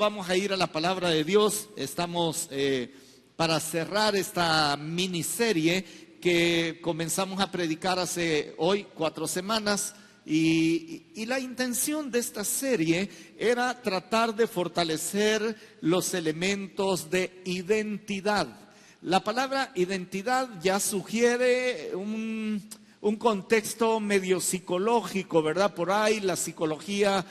vamos a ir a la palabra de Dios. Estamos para cerrar esta miniserie que comenzamos a predicar hace hoy 4 semanas. Y la intención de esta serie era tratar de fortalecer los elementos de identidad. La palabra identidad ya sugiere un contexto medio psicológico, ¿verdad? Por ahí la psicología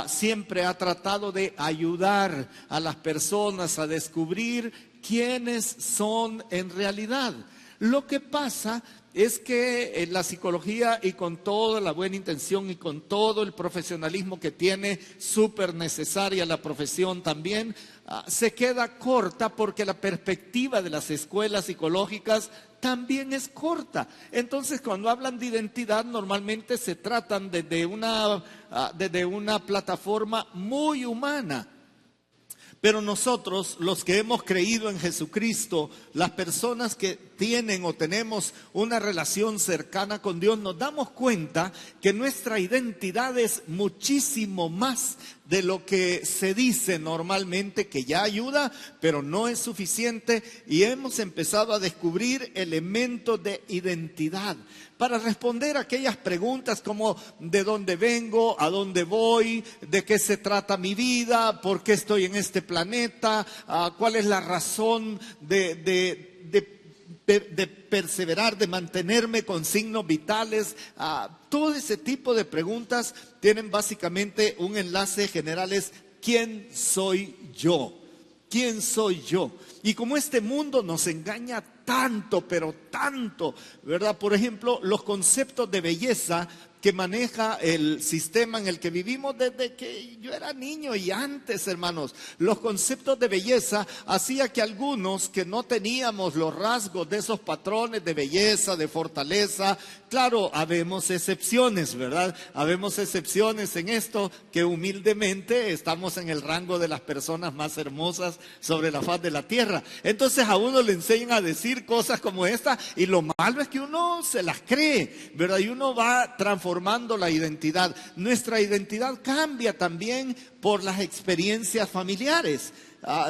siempre ha tratado de ayudar a las personas a descubrir quiénes son en realidad. Lo que pasa es que en la psicología, y con toda la buena intención y con todo el profesionalismo que tiene, súper necesaria la profesión también, se queda corta porque la perspectiva de las escuelas psicológicas también es corta. Entonces, cuando hablan de identidad, normalmente se tratan desde una plataforma muy humana. Pero nosotros, los que hemos creído en Jesucristo, las personas que tienen o tenemos una relación cercana con Dios, nos damos cuenta que nuestra identidad es muchísimo más de lo que se dice normalmente, que ya ayuda, pero no es suficiente, y hemos empezado a descubrir elementos de identidad para responder a aquellas preguntas como ¿de dónde vengo? ¿A dónde voy? ¿De qué se trata mi vida? ¿Por qué estoy en este planeta? ¿Cuál es la razón de perseverar, de mantenerme con signos vitales? Todo ese tipo de preguntas tienen básicamente un enlace general, es ¿quién soy yo? ¿Quién soy yo? Y como este mundo nos engaña tanto, pero tanto, ¿verdad? Por ejemplo, los conceptos de belleza que maneja el sistema en el que vivimos desde que yo era niño y antes, hermanos. Los conceptos de belleza hacía que algunos que no teníamos los rasgos de esos patrones de belleza, de fortaleza, claro, habemos excepciones, ¿verdad? Habemos excepciones en esto, que humildemente estamos en el rango de las personas más hermosas sobre la faz de la tierra. Entonces a uno le enseñan a decir cosas como esta, y lo malo es que uno se las cree, ¿verdad? Y uno va transformando la identidad. Nuestra identidad cambia también por las experiencias familiares.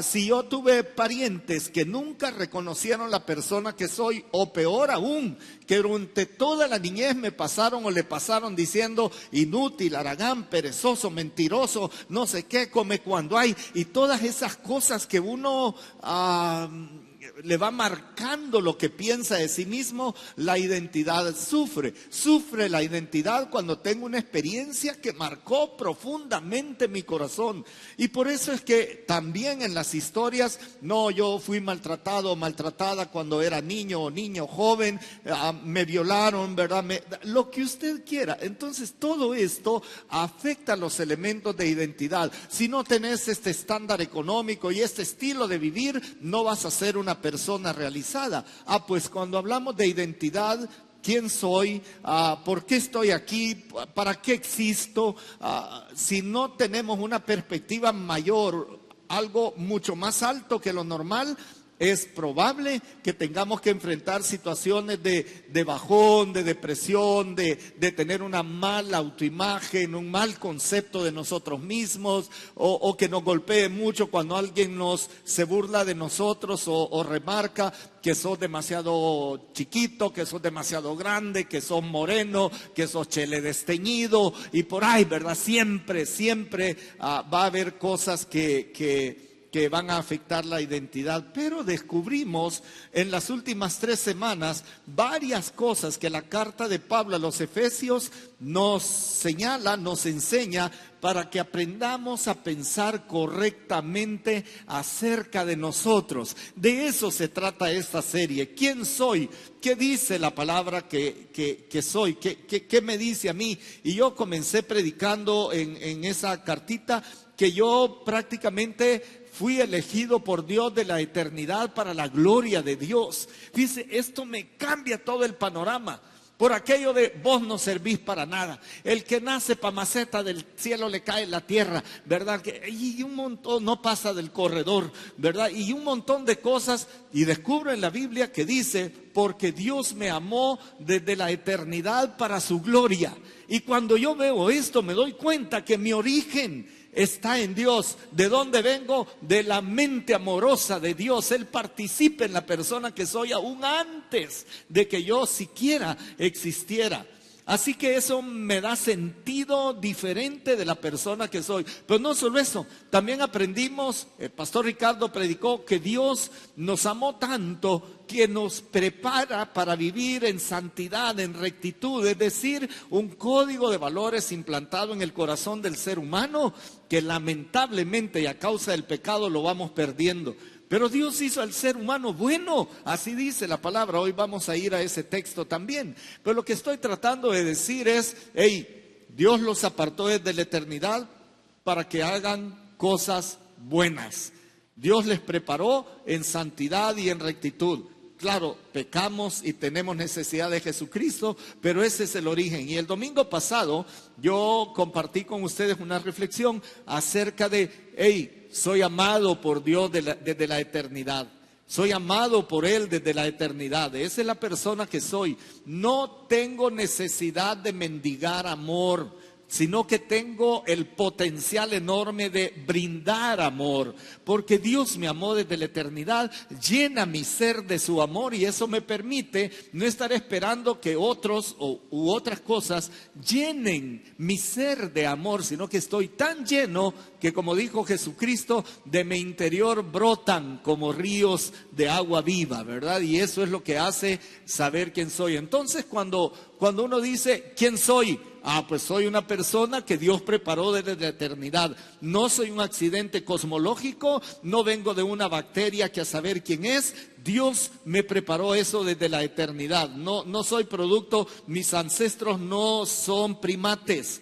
Si yo tuve parientes que nunca reconocieron la persona que soy, o peor aún, que durante toda la niñez me pasaron o le pasaron diciendo inútil, haragán, perezoso, mentiroso, no sé qué, come cuando hay, y todas esas cosas que uno le va marcando lo que piensa de sí mismo, la identidad sufre la identidad cuando tengo una experiencia que marcó profundamente mi corazón. Y por eso es que también en las historias, no, yo fui maltratado o maltratada cuando era niño o niño joven, me violaron, ¿verdad? Lo que usted quiera. Entonces todo esto afecta los elementos de identidad. Si no tenés este estándar económico y este estilo de vivir, no vas a ser una persona realizada. Pues cuando hablamos de identidad, ¿quién soy? ¿Por qué estoy aquí? ¿Para qué existo? Si no tenemos una perspectiva mayor, algo mucho más alto que lo normal, es probable que tengamos que enfrentar situaciones de bajón, de depresión, de tener una mala autoimagen, un mal concepto de nosotros mismos, o que nos golpee mucho cuando alguien se burla de nosotros o remarca que sos demasiado chiquito, que sos demasiado grande, que sos moreno, que sos chele desteñido, y por ahí, ¿verdad? Siempre va a haber cosas que van a afectar la identidad. Pero descubrimos en las últimas 3 semanas varias cosas que la carta de Pablo a los Efesios nos señala, nos enseña, para que aprendamos a pensar correctamente acerca de nosotros. De eso se trata esta serie. ¿Quién soy? ¿Qué dice la palabra que soy? ¿Qué me dice a mí? Y yo comencé predicando en esa cartita que yo prácticamente fui elegido por Dios de la eternidad para la gloria de Dios. Dice, esto me cambia todo el panorama. Por aquello de vos no servís para nada. El que nace pa' maceta del cielo le cae en la tierra, ¿verdad? Y un montón, no pasa del corredor, ¿verdad? Y un montón de cosas. Y descubro en la Biblia que dice, porque Dios me amó desde la eternidad para su gloria. Y cuando yo veo esto me doy cuenta que mi origen está en Dios. ¿De dónde vengo? De la mente amorosa de Dios. Él participa en la persona que soy aún antes de que yo siquiera existiera. Así que eso me da sentido diferente de la persona que soy. Pero no solo eso, también aprendimos, el pastor Ricardo predicó que Dios nos amó tanto que nos prepara para vivir en santidad, en rectitud, es decir, un código de valores implantado en el corazón del ser humano que lamentablemente y a causa del pecado lo vamos perdiendo. Pero Dios hizo al ser humano bueno, así dice la palabra. Hoy vamos a ir a ese texto también. Pero lo que estoy tratando de decir es, Dios los apartó desde la eternidad para que hagan cosas buenas. Dios les preparó en santidad y en rectitud. Claro, pecamos y tenemos necesidad de Jesucristo, pero ese es el origen. Y el domingo pasado yo compartí con ustedes una reflexión acerca de, soy amado por Dios desde la eternidad. Soy amado por Él desde la eternidad. Esa es la persona que soy. No tengo necesidad de mendigar amor, sino que tengo el potencial enorme de brindar amor, porque Dios me amó desde la eternidad, llena mi ser de su amor y eso me permite no estar esperando que otros u otras cosas llenen mi ser de amor, sino que estoy tan lleno que, como dijo Jesucristo, de mi interior brotan como ríos de agua viva, ¿verdad? Y eso es lo que hace saber quién soy. Entonces, cuando uno dice, ¿quién soy? Pues soy una persona que Dios preparó desde la eternidad. No soy un accidente cosmológico, no vengo de una bacteria que a saber quién es. Dios me preparó eso desde la eternidad. No soy producto, mis ancestros no son primates.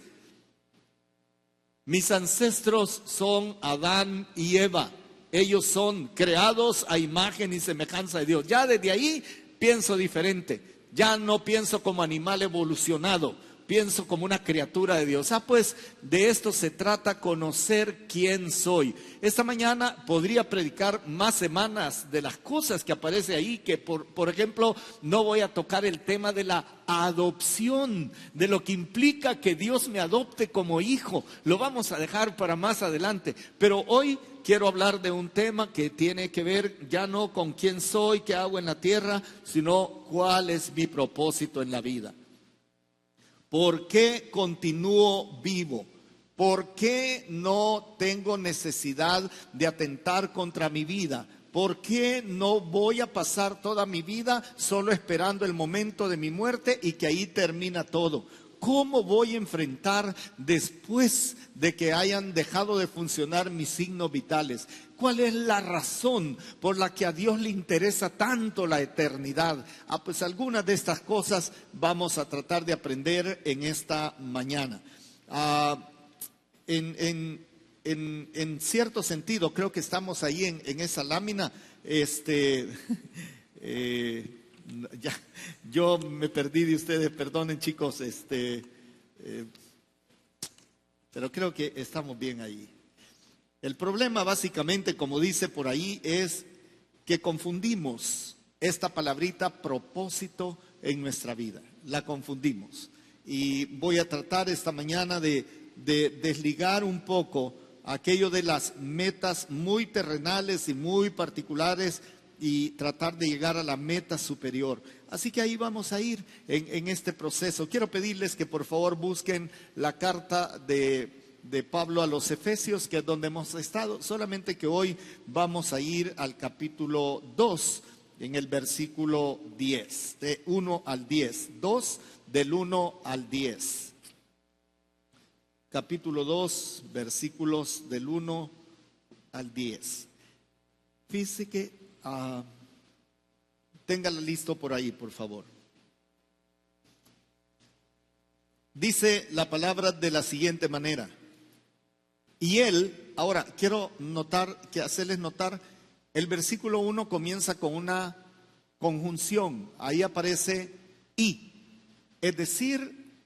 Mis ancestros son Adán y Eva. Ellos son creados a imagen y semejanza de Dios. Ya desde ahí pienso diferente. Ya no pienso como animal evolucionado, pienso como una criatura de Dios. Pues de esto se trata, conocer quién soy. Esta mañana podría predicar más semanas de las cosas que aparece ahí, que por ejemplo no voy a tocar el tema de la adopción, de lo que implica que Dios me adopte como hijo. Lo vamos a dejar para más adelante, pero hoy quiero hablar de un tema que tiene que ver ya no con quién soy, qué hago en la tierra, sino cuál es mi propósito en la vida. ¿Por qué continúo vivo? ¿Por qué no tengo necesidad de atentar contra mi vida? ¿Por qué no voy a pasar toda mi vida solo esperando el momento de mi muerte y que ahí termina todo? ¿Cómo voy a enfrentar después de que hayan dejado de funcionar mis signos vitales? ¿Cuál es la razón por la que a Dios le interesa tanto la eternidad? Pues algunas de estas cosas vamos a tratar de aprender en esta mañana. En cierto sentido, creo que estamos ahí en esa lámina. Ya, yo me perdí de ustedes, perdonen chicos, pero creo que estamos bien ahí. El problema básicamente, como dice por ahí, es que confundimos esta palabrita propósito en nuestra vida, la confundimos. Y voy a tratar esta mañana de desligar un poco aquello de las metas muy terrenales y muy particulares y tratar de llegar a la meta superior. Así que ahí vamos a ir en este proceso. Quiero pedirles que por favor busquen la carta de Pablo a los Efesios, que es donde hemos estado, solamente que hoy vamos a ir al capítulo 2, en el versículo 10, de 1 al 10, 2 del 1 al 10. Capítulo 2, versículos del 1 al 10. Fíjese que téngala listo por ahí, por favor. Dice la palabra de la siguiente manera. Y él, ahora quiero hacerles notar, el versículo 1 comienza con una conjunción. Ahí aparece y. Es decir,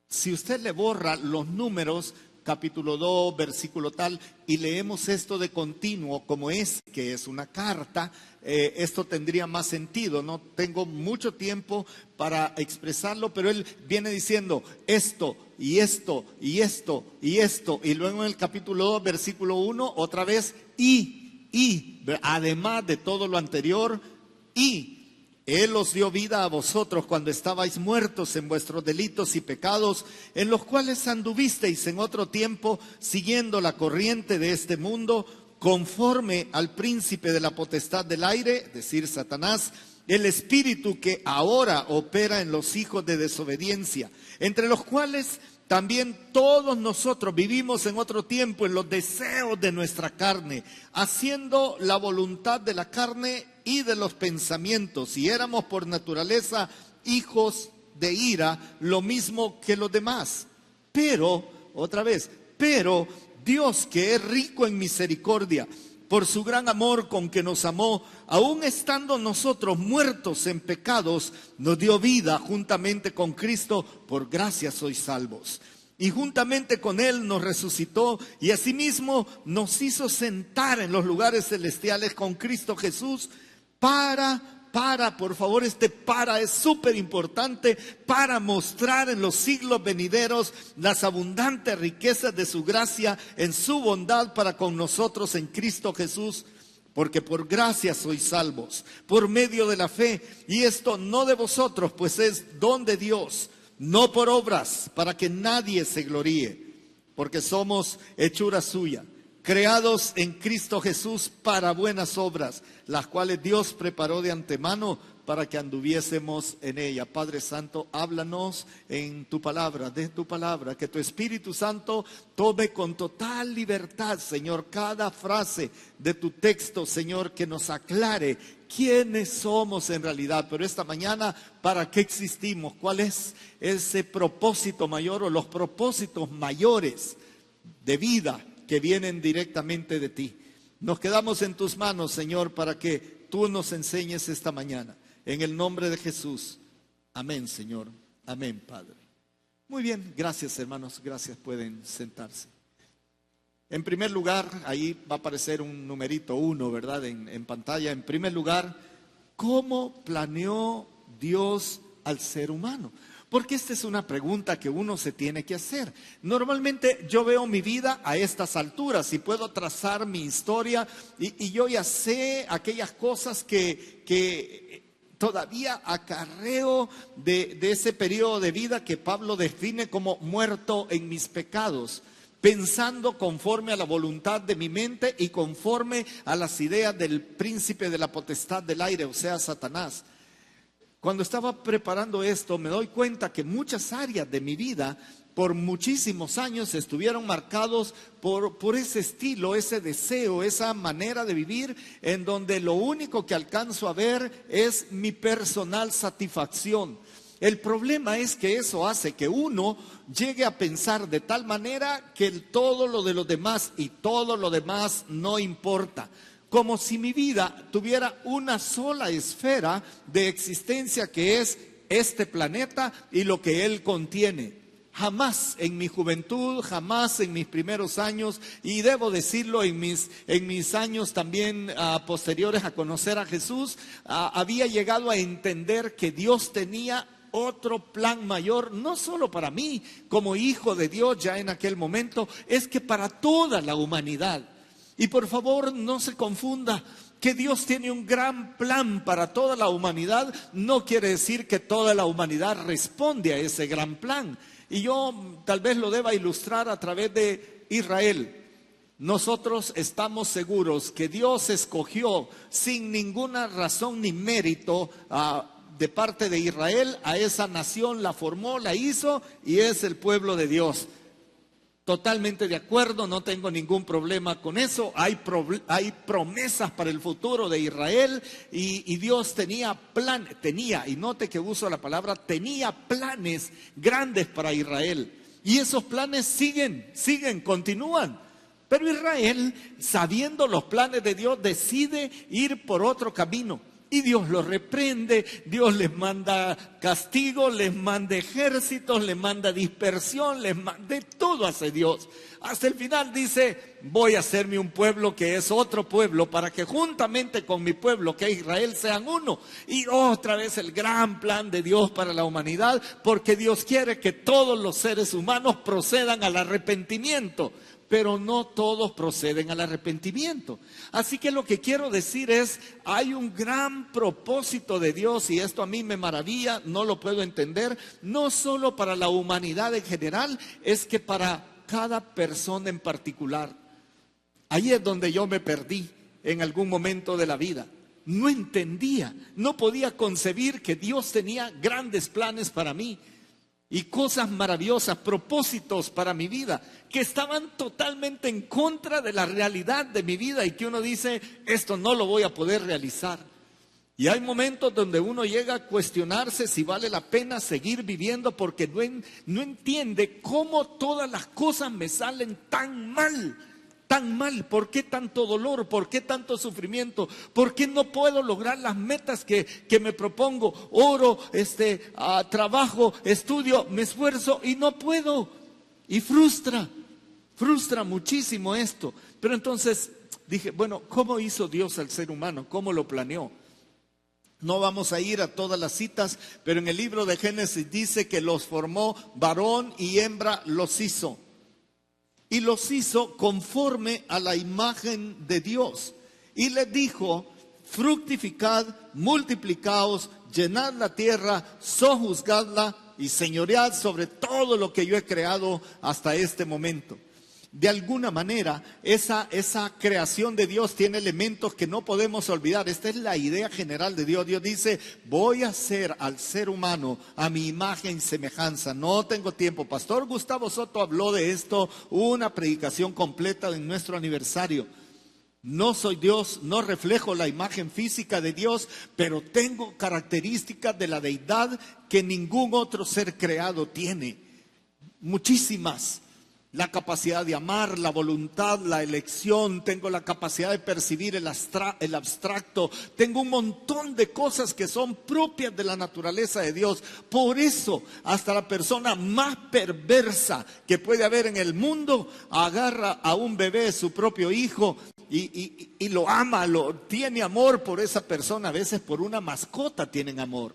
si usted le borra los números, capítulo 2, versículo tal, y leemos esto de continuo, como es que es una carta, esto tendría más sentido. No tengo mucho tiempo para expresarlo, pero él viene diciendo esto, y esto, y esto, y esto, y luego en el capítulo 2, versículo 1, otra vez, y, además de todo lo anterior, y Él os dio vida a vosotros cuando estabais muertos en vuestros delitos y pecados, en los cuales anduvisteis en otro tiempo, siguiendo la corriente de este mundo, conforme al príncipe de la potestad del aire, es decir, Satanás, el espíritu que ahora opera en los hijos de desobediencia, entre los cuales también todos nosotros vivimos en otro tiempo en los deseos de nuestra carne, haciendo la voluntad de la carne y de los pensamientos, y éramos por naturaleza hijos de ira, lo mismo que los demás. Pero, otra vez, pero Dios, que es rico en misericordia, por su gran amor con que nos amó, aun estando nosotros muertos en pecados, nos dio vida juntamente con Cristo, por gracia sois salvos. Y juntamente con Él nos resucitó y asimismo nos hizo sentar en los lugares celestiales con Cristo Jesús por favor, este para es súper importante, para mostrar en los siglos venideros las abundantes riquezas de su gracia en su bondad para con nosotros en Cristo Jesús. Porque por gracia sois salvos, por medio de la fe, y esto no de vosotros, pues es don de Dios, no por obras, para que nadie se gloríe, porque somos hechura suya, creados en Cristo Jesús para buenas obras, las cuales Dios preparó de antemano para que anduviésemos en ella. Padre Santo, háblanos en tu palabra, de tu palabra, que tu Espíritu Santo tome con total libertad, Señor, cada frase de tu texto, Señor, que nos aclare quiénes somos en realidad. Pero esta mañana, ¿para qué existimos? ¿Cuál es ese propósito mayor o los propósitos mayores de vida que vienen directamente de ti? Nos quedamos en tus manos, Señor, para que tú nos enseñes esta mañana. En el nombre de Jesús. Amén, Señor. Amén, Padre. Muy bien, gracias, hermanos. Gracias, pueden sentarse. En primer lugar, ahí va a aparecer un numerito 1, ¿verdad? En pantalla. En primer lugar, ¿cómo planeó Dios al ser humano? Porque esta es una pregunta que uno se tiene que hacer. Normalmente yo veo mi vida a estas alturas y puedo trazar mi historia y yo ya sé aquellas cosas que todavía acarreo de ese periodo de vida que Pablo define como muerto en mis pecados, pensando conforme a la voluntad de mi mente y conforme a las ideas del príncipe de la potestad del aire, o sea, Satanás. Cuando estaba preparando esto, me doy cuenta que muchas áreas de mi vida, por muchísimos años, estuvieron marcados por ese estilo, ese deseo, esa manera de vivir, en donde lo único que alcanzo a ver es mi personal satisfacción. El problema es que eso hace que uno llegue a pensar de tal manera que todo lo de los demás y todo lo demás no importa. Como si mi vida tuviera una sola esfera de existencia, que es este planeta y lo que él contiene. Jamás en mi juventud, jamás en mis primeros años, y debo decirlo en mis años también posteriores a conocer a Jesús, había llegado a entender que Dios tenía otro plan mayor, no solo para mí como hijo de Dios ya en aquel momento, es que para toda la humanidad. Y por favor no se confunda, que Dios tiene un gran plan para toda la humanidad no quiere decir que toda la humanidad responde a ese gran plan. Y yo tal vez lo deba ilustrar a través de Israel. Nosotros estamos seguros que Dios escogió sin ninguna razón ni mérito de parte de Israel a esa nación, la formó, la hizo y es el pueblo de Dios. Totalmente de acuerdo, no tengo ningún problema con eso. Hay promesas para el futuro de Israel y Dios tenía, y note que uso la palabra, tenía planes grandes para Israel. Y esos planes siguen, continúan. Pero Israel, sabiendo los planes de Dios, decide ir por otro camino. Y Dios los reprende, Dios les manda castigo, les manda ejércitos, les manda dispersión, de todo hace Dios. Hasta el final dice, voy a hacerme un pueblo que es otro pueblo, para que juntamente con mi pueblo, que es Israel, sean uno. Y otra vez el gran plan de Dios para la humanidad, porque Dios quiere que todos los seres humanos procedan al arrepentimiento. Pero no todos proceden al arrepentimiento. Así que lo que quiero decir es, hay un gran propósito de Dios, y esto a mí me maravilla, no lo puedo entender, no solo para la humanidad en general, es que para cada persona en particular. Ahí es donde yo me perdí en algún momento de la vida. No entendía, no podía concebir que Dios tenía grandes planes para mí. Y cosas maravillosas, propósitos para mi vida, que estaban totalmente en contra de la realidad de mi vida y que uno dice, esto no lo voy a poder realizar. Y hay momentos donde uno llega a cuestionarse si vale la pena seguir viviendo porque no entiende cómo todas las cosas me salen tan mal. Tan mal, ¿por qué tanto dolor? ¿Por qué tanto sufrimiento? ¿Por qué no puedo lograr las metas que me propongo? Oro, trabajo, estudio, me esfuerzo y no puedo. Y frustra muchísimo esto. Pero entonces dije, bueno, ¿cómo hizo Dios al ser humano? ¿Cómo lo planeó? No vamos a ir a todas las citas, pero en el libro de Génesis dice que los formó varón y hembra los hizo. Y los hizo conforme a la imagen de Dios. Y les dijo, fructificad, multiplicaos, llenad la tierra, sojuzgadla y señoread sobre todo lo que yo he creado hasta este momento. De alguna manera, esa creación de Dios tiene elementos que no podemos olvidar. Esta es la idea general de Dios. Dios dice, voy a hacer al ser humano a mi imagen y semejanza. No tengo tiempo. Pastor Gustavo Soto habló de esto, una predicación completa en nuestro aniversario. No soy Dios, no reflejo la imagen física de Dios, pero tengo características de la deidad que ningún otro ser creado tiene. Muchísimas. La capacidad de amar, la voluntad, la elección, tengo la capacidad de percibir el abstracto, tengo un montón de cosas que son propias de la naturaleza de Dios. Por eso, hasta la persona más perversa que puede haber en el mundo, agarra a un bebé, su propio hijo, y lo ama, tiene amor por esa persona. A veces por una mascota tienen amor.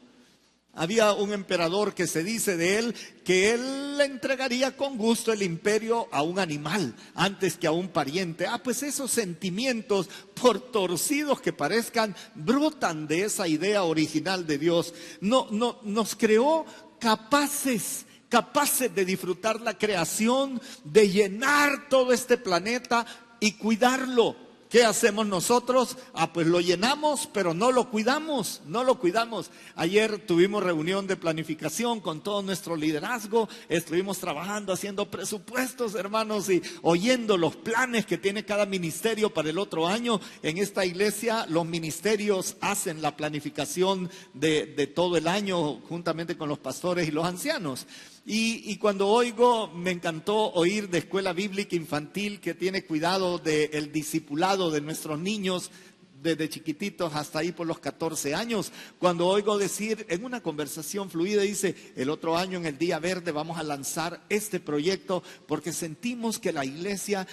Había un emperador que se dice de él que él le entregaría con gusto el imperio a un animal antes que a un pariente. Pues esos sentimientos, por torcidos que parezcan, brotan de esa idea original de Dios. Nos creó capaces de disfrutar la creación, de llenar todo este planeta y cuidarlo. ¿Qué hacemos nosotros? Pues lo llenamos, pero no lo cuidamos. Ayer tuvimos reunión de planificación con todo nuestro liderazgo. Estuvimos trabajando, haciendo presupuestos, hermanos, y oyendo los planes que tiene cada ministerio para el otro año. En esta iglesia los ministerios hacen la planificación de todo el año juntamente con los pastores y los ancianos. Y cuando oigo, me encantó oír de escuela bíblica infantil que tiene cuidado del discipulado de nuestros niños desde chiquititos hasta ahí por los 14 años. Cuando oigo decir en una conversación fluida, dice, el otro año en el Día Verde vamos a lanzar este proyecto porque sentimos que la iglesia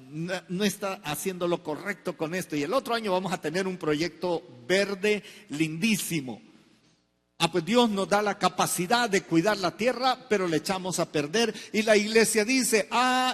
no está haciendo lo correcto con esto. Y el otro año vamos a tener un proyecto verde lindísimo. Pues Dios nos da la capacidad de cuidar la tierra, pero le echamos a perder. Y la iglesia dice,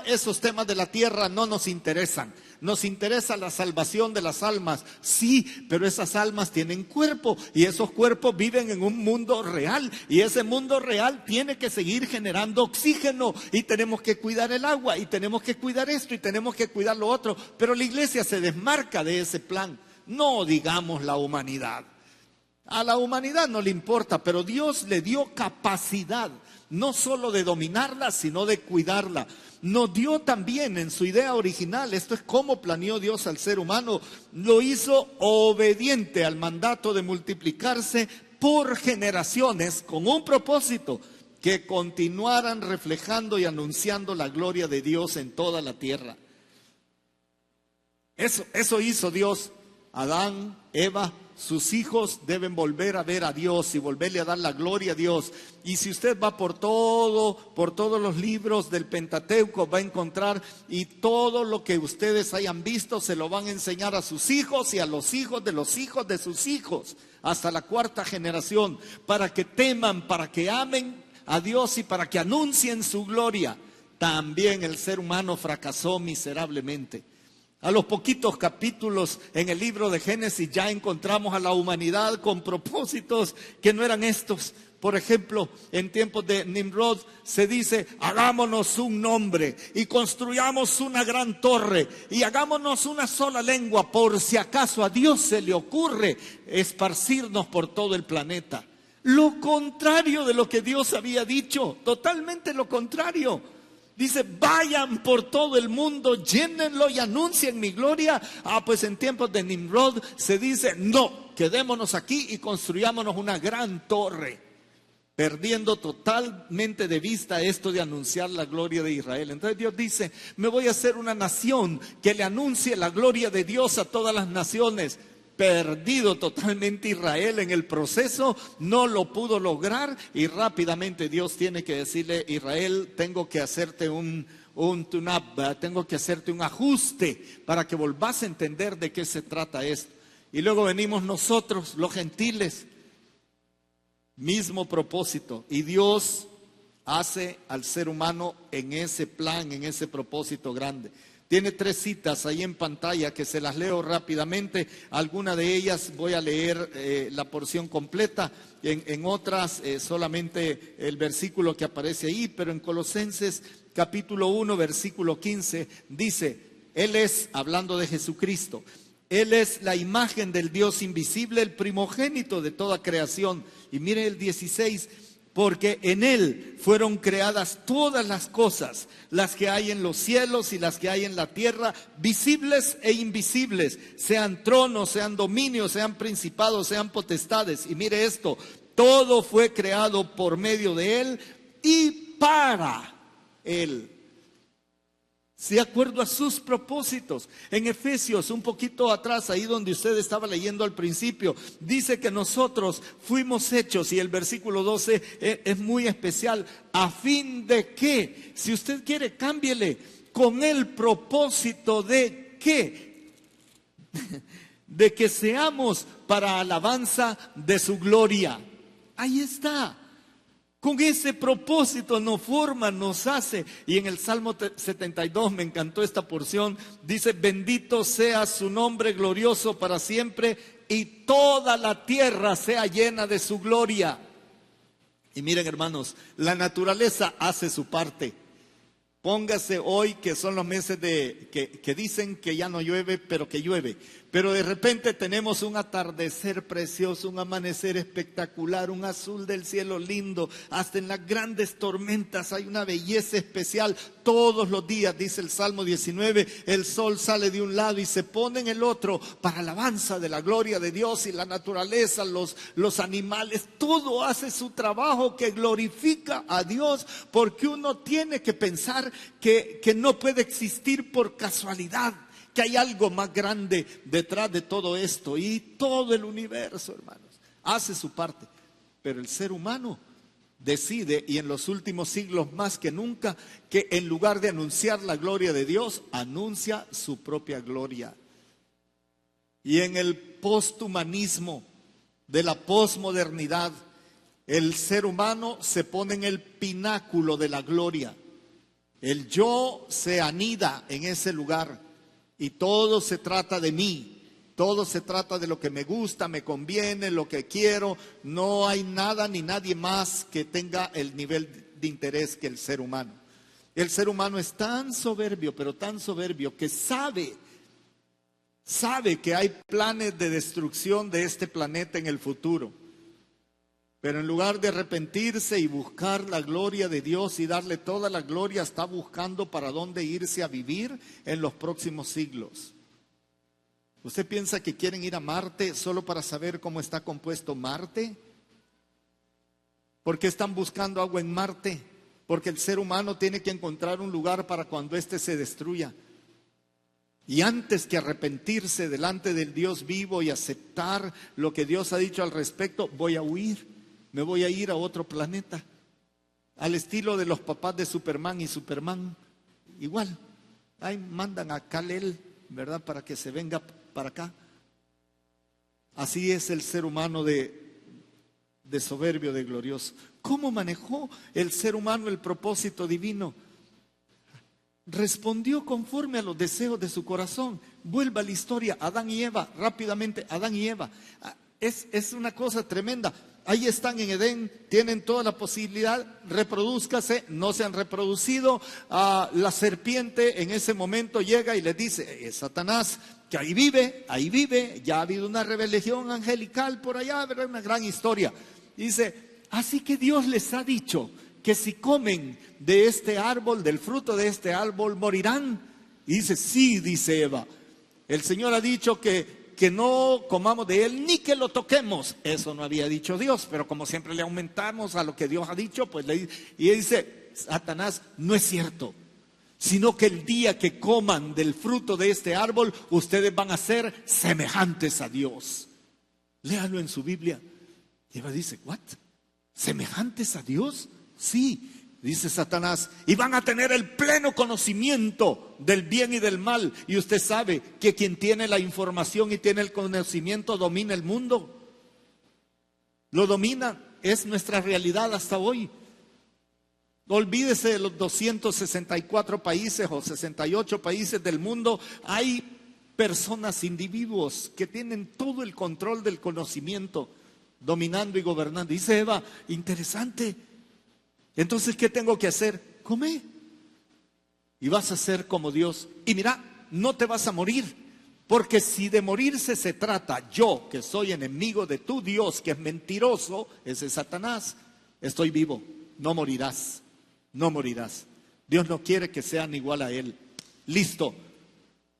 esos temas de la tierra no nos interesan. Nos interesa la salvación de las almas. Sí, pero esas almas tienen cuerpo y esos cuerpos viven en un mundo real. Y ese mundo real tiene que seguir generando oxígeno. Y tenemos que cuidar el agua y tenemos que cuidar esto y tenemos que cuidar lo otro. Pero la iglesia se desmarca de ese plan. No digamos la humanidad. A la humanidad no le importa, pero Dios le dio capacidad, no solo de dominarla, sino de cuidarla. Nos dio también en su idea original, esto es cómo planeó Dios al ser humano, lo hizo obediente al mandato de multiplicarse por generaciones con un propósito, que continuaran reflejando y anunciando la gloria de Dios en toda la tierra. Eso hizo Dios. Adán, Eva, sus hijos deben volver a ver a Dios y volverle a dar la gloria a Dios. Y si usted va por todos los libros del Pentateuco, va a encontrar, y todo lo que ustedes hayan visto se lo van a enseñar a sus hijos y a los hijos de los hijos de sus hijos, hasta la cuarta generación, para que teman, para que amen a Dios y para que anuncien su gloria. También el ser humano fracasó miserablemente. A los poquitos capítulos en el libro de Génesis ya encontramos a la humanidad con propósitos que no eran estos. Por ejemplo, en tiempos de Nimrod se dice: hagámonos un nombre y construyamos una gran torre y hagámonos una sola lengua, por si acaso a Dios se le ocurre esparcirnos por todo el planeta. Lo contrario de lo que Dios había dicho, totalmente lo contrario. Dice: vayan por todo el mundo, llénenlo y anuncien mi gloria. Pues en tiempos de Nimrod se dice: no, quedémonos aquí y construyámonos una gran torre, perdiendo totalmente de vista esto de anunciar la gloria de Israel. Entonces Dios dice: me voy a hacer una nación que le anuncie la gloria de Dios a todas las naciones. Perdido totalmente Israel en el proceso, no lo pudo lograr, y rápidamente Dios tiene que decirle: Israel, tengo que hacerte un tune-up, tengo que hacerte un ajuste para que volvás a entender de qué se trata esto. Y luego venimos nosotros, los gentiles, mismo propósito, y Dios hace al ser humano en ese plan, en ese propósito grande. Tiene 3 citas ahí en pantalla que se las leo rápidamente. Alguna de ellas voy a leer la porción completa, en otras solamente el versículo que aparece ahí, pero en Colosenses capítulo 1 versículo 15 dice: Él es, hablando de Jesucristo, Él es la imagen del Dios invisible, el primogénito de toda creación. Y mire el 16: porque en Él fueron creadas todas las cosas, las que hay en los cielos y las que hay en la tierra, visibles e invisibles, sean tronos, sean dominios, sean principados, sean potestades. Y mire esto: todo fue creado por medio de Él y para Él, de acuerdo a sus propósitos. En Efesios, un poquito atrás, ahí donde usted estaba leyendo al principio, dice que nosotros fuimos hechos, y el versículo 12 es muy especial: a fin de que, si usted quiere, cámbiele, con el propósito de que, de que seamos para alabanza de su gloria. Ahí está. Con ese propósito nos forma, nos hace. Y en el Salmo 72 me encantó esta porción. Dice: bendito sea su nombre glorioso para siempre, y toda la tierra sea llena de su gloria. Y miren, hermanos, la naturaleza hace su parte. Póngase hoy que son los meses que dicen que ya no llueve, pero que llueve. Pero de repente tenemos un atardecer precioso, un amanecer espectacular, un azul del cielo lindo. Hasta en las grandes tormentas hay una belleza especial. Todos los días, dice el Salmo 19, el sol sale de un lado y se pone en el otro para alabanza de la gloria de Dios. Y la naturaleza, los animales, todo hace su trabajo que glorifica a Dios, porque uno tiene que pensar que no puede existir por casualidad, que hay algo más grande detrás de todo esto. Y todo el universo, hermanos, hace su parte. Pero el ser humano decide, y en los últimos siglos más que nunca, que en lugar de anunciar la gloria de Dios, anuncia su propia gloria. Y en el posthumanismo de la posmodernidad, el ser humano se pone en el pináculo de la gloria. El yo se anida en ese lugar y todo se trata de mí, todo se trata de lo que me gusta, me conviene, lo que quiero. No hay nada ni nadie más que tenga el nivel de interés que el ser humano. El ser humano es tan soberbio, pero tan soberbio, que sabe que hay planes de destrucción de este planeta en el futuro. Pero en lugar de arrepentirse y buscar la gloria de Dios y darle toda la gloria, está buscando para dónde irse a vivir en los próximos siglos. ¿Usted piensa que quieren ir a Marte solo para saber cómo está compuesto Marte? ¿Por qué están buscando agua en Marte? Porque el ser humano tiene que encontrar un lugar para cuando éste se destruya. Y antes que arrepentirse delante del Dios vivo y aceptar lo que Dios ha dicho al respecto, voy a huir, me voy a ir a otro planeta, al estilo de los papás de Superman y Superman, igual, ahí mandan a Kal-El, ¿verdad?, para que se venga para acá. Así es el ser humano de soberbio, de glorioso. ¿Cómo manejó el ser humano el propósito divino? Respondió conforme a los deseos de su corazón. Vuelva a la historia, Adán y Eva, rápidamente, Adán y Eva. Es una cosa tremenda. Ahí están en Edén, tienen toda la posibilidad, reprodúzcase, no se han reproducido. La serpiente en ese momento llega y les dice, es Satanás, que ahí vive, ya ha habido una rebelión angelical por allá, ¿verdad? Una gran historia. Dice, así que Dios les ha dicho que si comen de este árbol, del fruto de este árbol, morirán. Y dice, sí, dice Eva, el Señor ha dicho que no comamos de él ni que lo toquemos. Eso no había dicho Dios, pero como siempre le aumentamos a lo que Dios ha dicho, pues y él dice, Satanás, no es cierto, sino que el día que coman del fruto de este árbol, ustedes van a ser semejantes a Dios. Léalo en su Biblia. Y Eva dice, ¿what? ¿Semejantes a Dios? Sí, dice Satanás, y van a tener el pleno conocimiento del bien y del mal. Y usted sabe que quien tiene la información y tiene el conocimiento domina el mundo. Lo domina, es nuestra realidad hasta hoy. No olvídese de los 264 países o 68 países del mundo. Hay personas, individuos que tienen todo el control del conocimiento, dominando y gobernando. Dice Eva, interesante. Entonces, ¿qué tengo que hacer? Come. Y vas a ser como Dios. Y mira, no te vas a morir. Porque si de morirse se trata, yo que soy enemigo de tu Dios, que es mentiroso, ese es Satanás, estoy vivo. No morirás. No morirás. Dios no quiere que sean igual a él. Listo.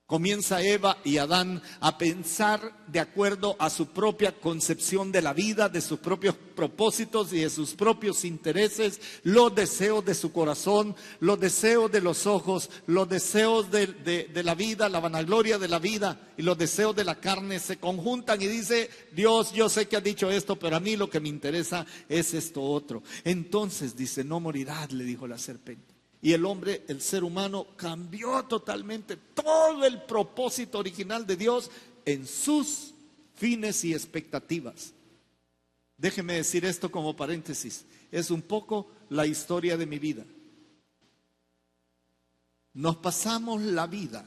Comienza Eva y Adán a pensar de acuerdo a su propia concepción de la vida, de sus propios propósitos y de sus propios intereses, los deseos de su corazón, los deseos de los ojos, los deseos de la vida, la vanagloria de la vida y los deseos de la carne se conjuntan y dice, Dios, yo sé que has dicho esto, pero a mí lo que me interesa es esto otro. Entonces dice, no morirás, le dijo la serpiente. Y el hombre, el ser humano, cambió totalmente todo el propósito original de Dios en sus fines y expectativas. Déjeme decir esto como paréntesis. Es un poco la historia de mi vida. Nos pasamos la vida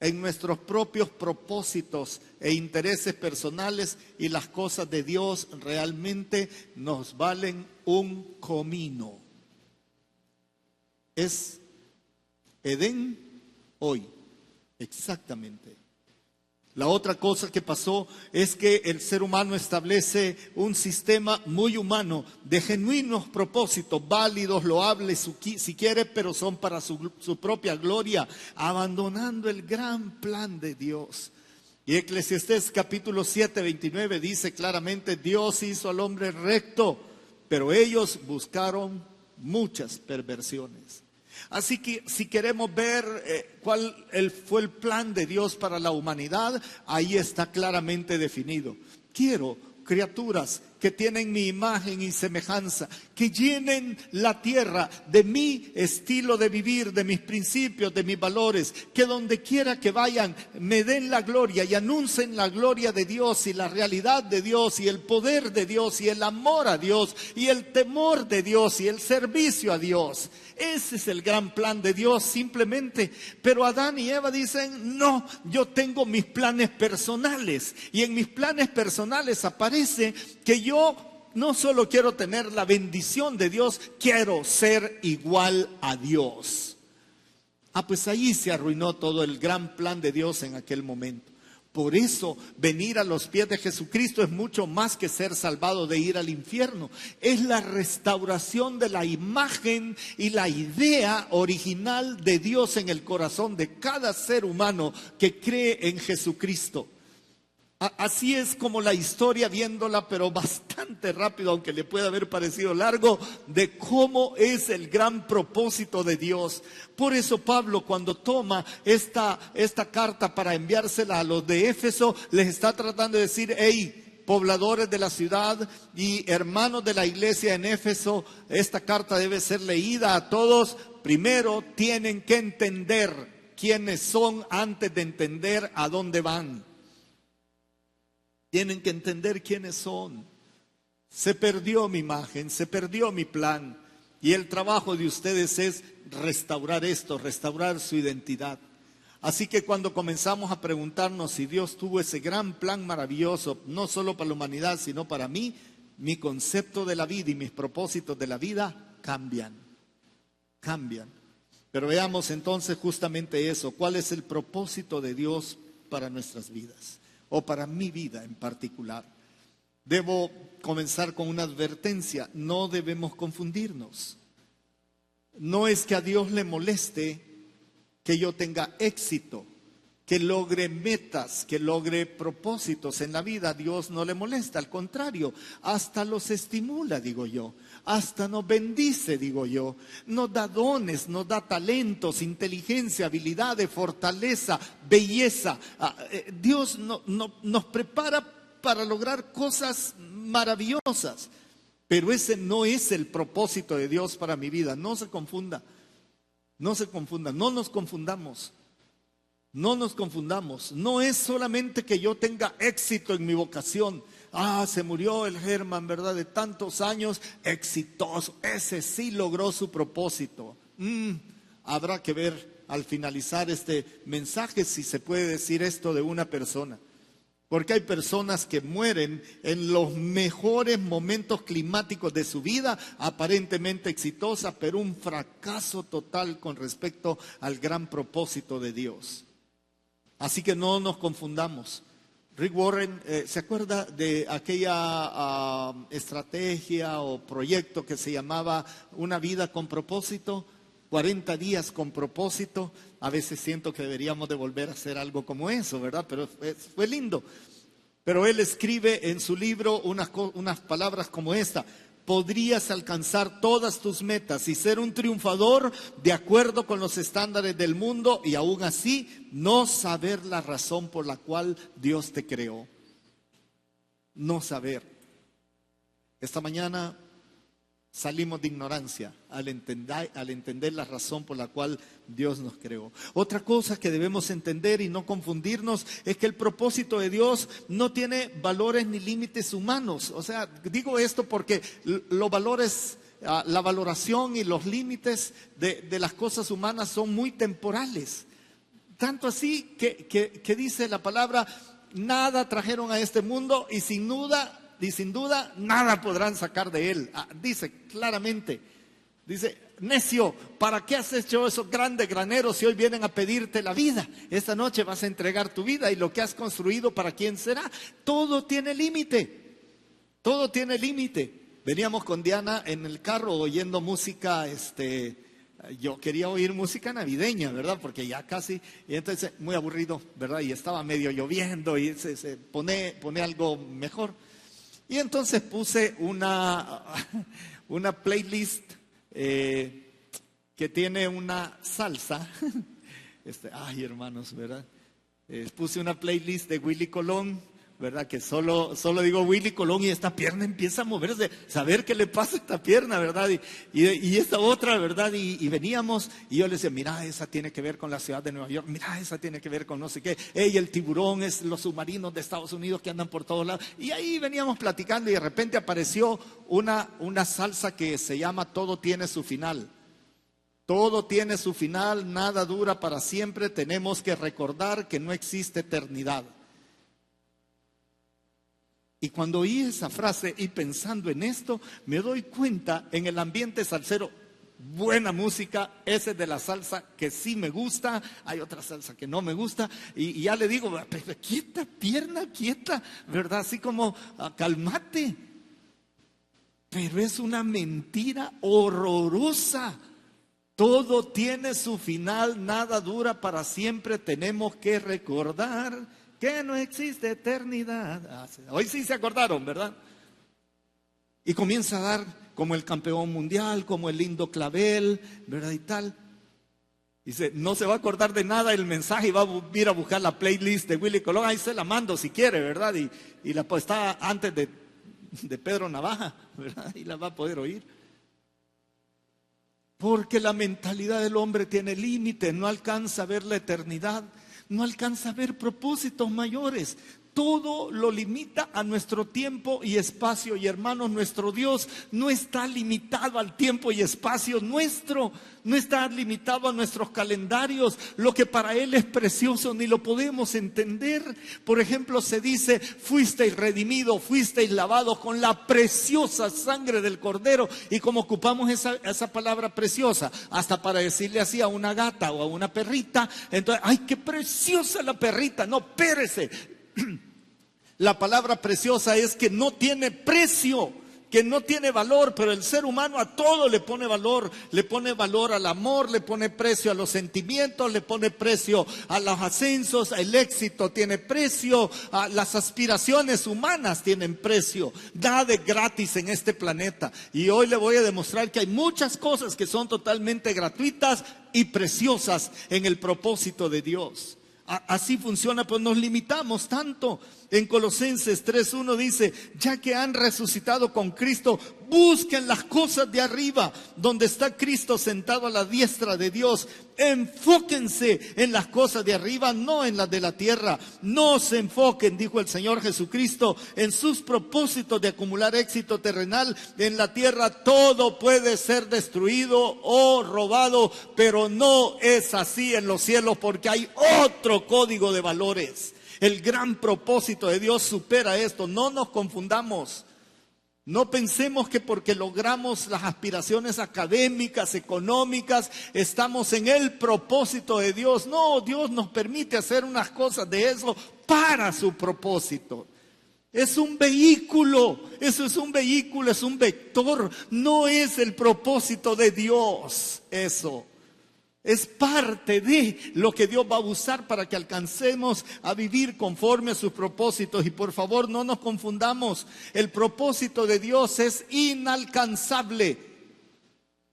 en nuestros propios propósitos e intereses personales y las cosas de Dios realmente nos valen un comino. Es Edén hoy, exactamente. La otra cosa que pasó es que el ser humano establece un sistema muy humano de genuinos propósitos, válidos, loables si quiere, pero son para su propia gloria, abandonando el gran plan de Dios. Y Eclesiastés capítulo 7, 29 dice claramente, Dios hizo al hombre recto, pero ellos buscaron muchas perversiones. Así que si queremos ver cuál fue el plan de Dios para la humanidad, ahí está claramente definido. Quiero criaturas que tienen mi imagen y semejanza, que llenen la tierra de mi estilo de vivir, de mis principios, de mis valores, que donde quiera que vayan me den la gloria y anuncien la gloria de Dios y la realidad de Dios y el poder de Dios y el amor a Dios y el temor de Dios y el servicio a Dios. Ese es el gran plan de Dios simplemente. Pero Adán y Eva dicen, no, yo tengo mis planes personales. Y en mis planes personales aparece que yo no solo quiero tener la bendición de Dios, quiero ser igual a Dios. Pues ahí se arruinó todo el gran plan de Dios en aquel momento. Por eso venir a los pies de Jesucristo es mucho más que ser salvado de ir al infierno. Es la restauración de la imagen y la idea original de Dios en el corazón de cada ser humano que cree en Jesucristo. Así es como la historia, viéndola, pero bastante rápido, aunque le pueda haber parecido largo, de cómo es el gran propósito de Dios. Por eso Pablo, cuando toma esta carta para enviársela a los de Éfeso, les está tratando de decir: hey, pobladores de la ciudad y hermanos de la iglesia en Éfeso, esta carta debe ser leída a todos. Primero tienen que entender quiénes son antes de entender a dónde van. Tienen que entender quiénes son. Se perdió mi imagen, se perdió mi plan. Y el trabajo de ustedes es restaurar esto, restaurar su identidad. Así que cuando comenzamos a preguntarnos si Dios tuvo ese gran plan maravilloso, no solo para la humanidad, sino para mí, mi concepto de la vida y mis propósitos de la vida cambian. Pero veamos entonces justamente eso. ¿Cuál es el propósito de Dios para nuestras vidas? O para mi vida en particular. Debo comenzar con una advertencia: no debemos confundirnos. No es que a Dios le moleste que yo tenga éxito, que logre metas, que logre propósitos en la vida. A Dios no le molesta, al contrario, hasta los estimula, digo yo. Hasta nos bendice, digo yo. Nos da dones, nos da talentos, inteligencia, habilidades, fortaleza, belleza. Dios nos prepara para lograr cosas maravillosas. Pero ese no es el propósito de Dios para mi vida. No se confunda. No se confunda. No nos confundamos. No nos confundamos. No es solamente que yo tenga éxito en mi vocación. Se murió el Germán, ¿verdad? De tantos años, exitoso. Ese sí logró su propósito. Habrá que ver al finalizar este mensaje si se puede decir esto de una persona. Porque hay personas que mueren en los mejores momentos climáticos de su vida, aparentemente exitosa, pero un fracaso total con respecto al gran propósito de Dios. Así que no nos confundamos. Rick Warren, ¿se acuerda de aquella estrategia o proyecto que se llamaba Una vida con propósito? 40 días con propósito. A veces siento que deberíamos de volver a hacer algo como eso, ¿verdad? Pero fue lindo. Pero él escribe en su libro unas palabras como esta: podrías alcanzar todas tus metas y ser un triunfador de acuerdo con los estándares del mundo y aún así no saber la razón por la cual Dios te creó. No saber. Esta mañana salimos de ignorancia al entender la razón por la cual Dios nos creó. Otra cosa que debemos entender y no confundirnos es que el propósito de Dios no tiene valores ni límites humanos. O sea, digo esto porque los valores, la valoración y los límites de las cosas humanas son muy temporales. Tanto así que dice la palabra: nada trajeron a este mundo y sin duda nada podrán sacar de él. Dice claramente, dice: necio, ¿para qué has hecho esos grandes graneros si hoy vienen a pedirte la vida? Esta noche vas a entregar tu vida y lo que has construido, ¿para quién será? Todo tiene límite, todo tiene límite. Veníamos con Diana en el carro oyendo música, yo quería oír música navideña, ¿verdad? Porque ya casi, y entonces muy aburrido, ¿verdad? Y estaba medio lloviendo y se pone algo mejor. Y entonces puse una playlist que tiene una salsa. Hermanos, ¿verdad? Puse una playlist de Willy Colón, ¿verdad? Que solo digo Willy Colón y esta pierna empieza a moverse, saber qué le pasa a esta pierna, ¿verdad? Y esta otra, ¿verdad? Y veníamos y yo le decía: mira, esa tiene que ver con la ciudad de Nueva York, mira, esa tiene que ver con no sé qué, el tiburón es los submarinos de Estados Unidos que andan por todos lados. Y ahí veníamos platicando y de repente apareció una salsa que se llama Todo tiene su final. Todo tiene su final, nada dura para siempre, tenemos que recordar que no existe eternidad. Y cuando oí esa frase y pensando en esto, me doy cuenta en el ambiente salsero, buena música, esa es de la salsa que sí me gusta, hay otra salsa que no me gusta, y ya le digo: quieta, pierna quieta, ¿verdad? Así como cálmate. Pero es una mentira horrorosa. Todo tiene su final, nada dura para siempre. Tenemos que recordar que no existe eternidad. Hoy sí se acordaron, ¿verdad? Y comienza a dar como el campeón mundial, como el lindo clavel, ¿verdad? Y tal. Dice, no se va a acordar de nada el mensaje y va a ir a buscar la playlist de Willy Colón. Ahí se la mando si quiere, ¿verdad? Y la pues, está antes de Pedro Navaja, ¿verdad? Y la va a poder oír. Porque la mentalidad del hombre tiene límites, no alcanza a ver la eternidad, no alcanza a ver propósitos mayores. Todo lo limita a nuestro tiempo y espacio. Y hermanos, nuestro Dios no está limitado al tiempo y espacio nuestro, no está limitado a nuestros calendarios. Lo que para Él es precioso ni lo podemos entender. Por ejemplo, se dice, fuisteis redimidos, fuisteis lavados con la preciosa sangre del Cordero. Y como ocupamos esa palabra preciosa, hasta para decirle así a una gata o a una perrita, entonces, ¡ay, qué preciosa la perrita! No, espérese. La palabra preciosa es que no tiene precio, que no tiene valor, pero el ser humano a todo le pone valor al amor, le pone precio a los sentimientos, le pone precio a los ascensos, el éxito tiene precio, a las aspiraciones humanas tienen precio, nada de gratis en este planeta. Y hoy le voy a demostrar que hay muchas cosas que son totalmente gratuitas y preciosas en el propósito de Dios. Así funciona, pues nos limitamos tanto. En Colosenses 3:1 dice, ya que han resucitado con Cristo, busquen las cosas de arriba, donde está Cristo sentado a la diestra de Dios. Enfóquense en las cosas de arriba, no en las de la tierra. No se enfoquen, dijo el Señor Jesucristo, en sus propósitos de acumular éxito terrenal. En la tierra todo puede ser destruido o robado, pero no es así en los cielos, porque hay otro código de valores. El gran propósito de Dios supera esto. No nos confundamos. No pensemos que porque logramos las aspiraciones académicas, económicas, estamos en el propósito de Dios. No, Dios nos permite hacer unas cosas de eso para su propósito. Es un vehículo, eso es un vehículo, es un vector. No es el propósito de Dios eso. Es parte de lo que Dios va a usar para que alcancemos a vivir conforme a sus propósitos. Y por favor, no nos confundamos. El propósito de Dios es inalcanzable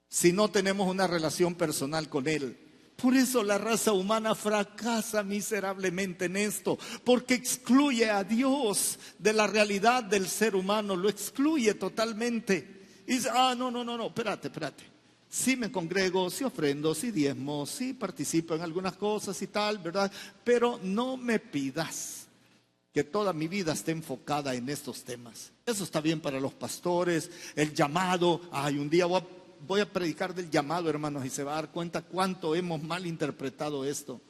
si no tenemos una relación personal con Él. Por eso la raza humana fracasa miserablemente en esto, porque excluye a Dios de la realidad del ser humano, lo excluye totalmente. Y dice, no, espérate. Sí me congrego, sí ofrendo, sí diezmo, sí participo en algunas cosas y tal, ¿verdad? Pero no me pidas que toda mi vida esté enfocada en estos temas. Eso está bien para los pastores, el llamado. Un día voy a predicar del llamado, hermanos, y se va a dar cuenta cuánto hemos malinterpretado esto.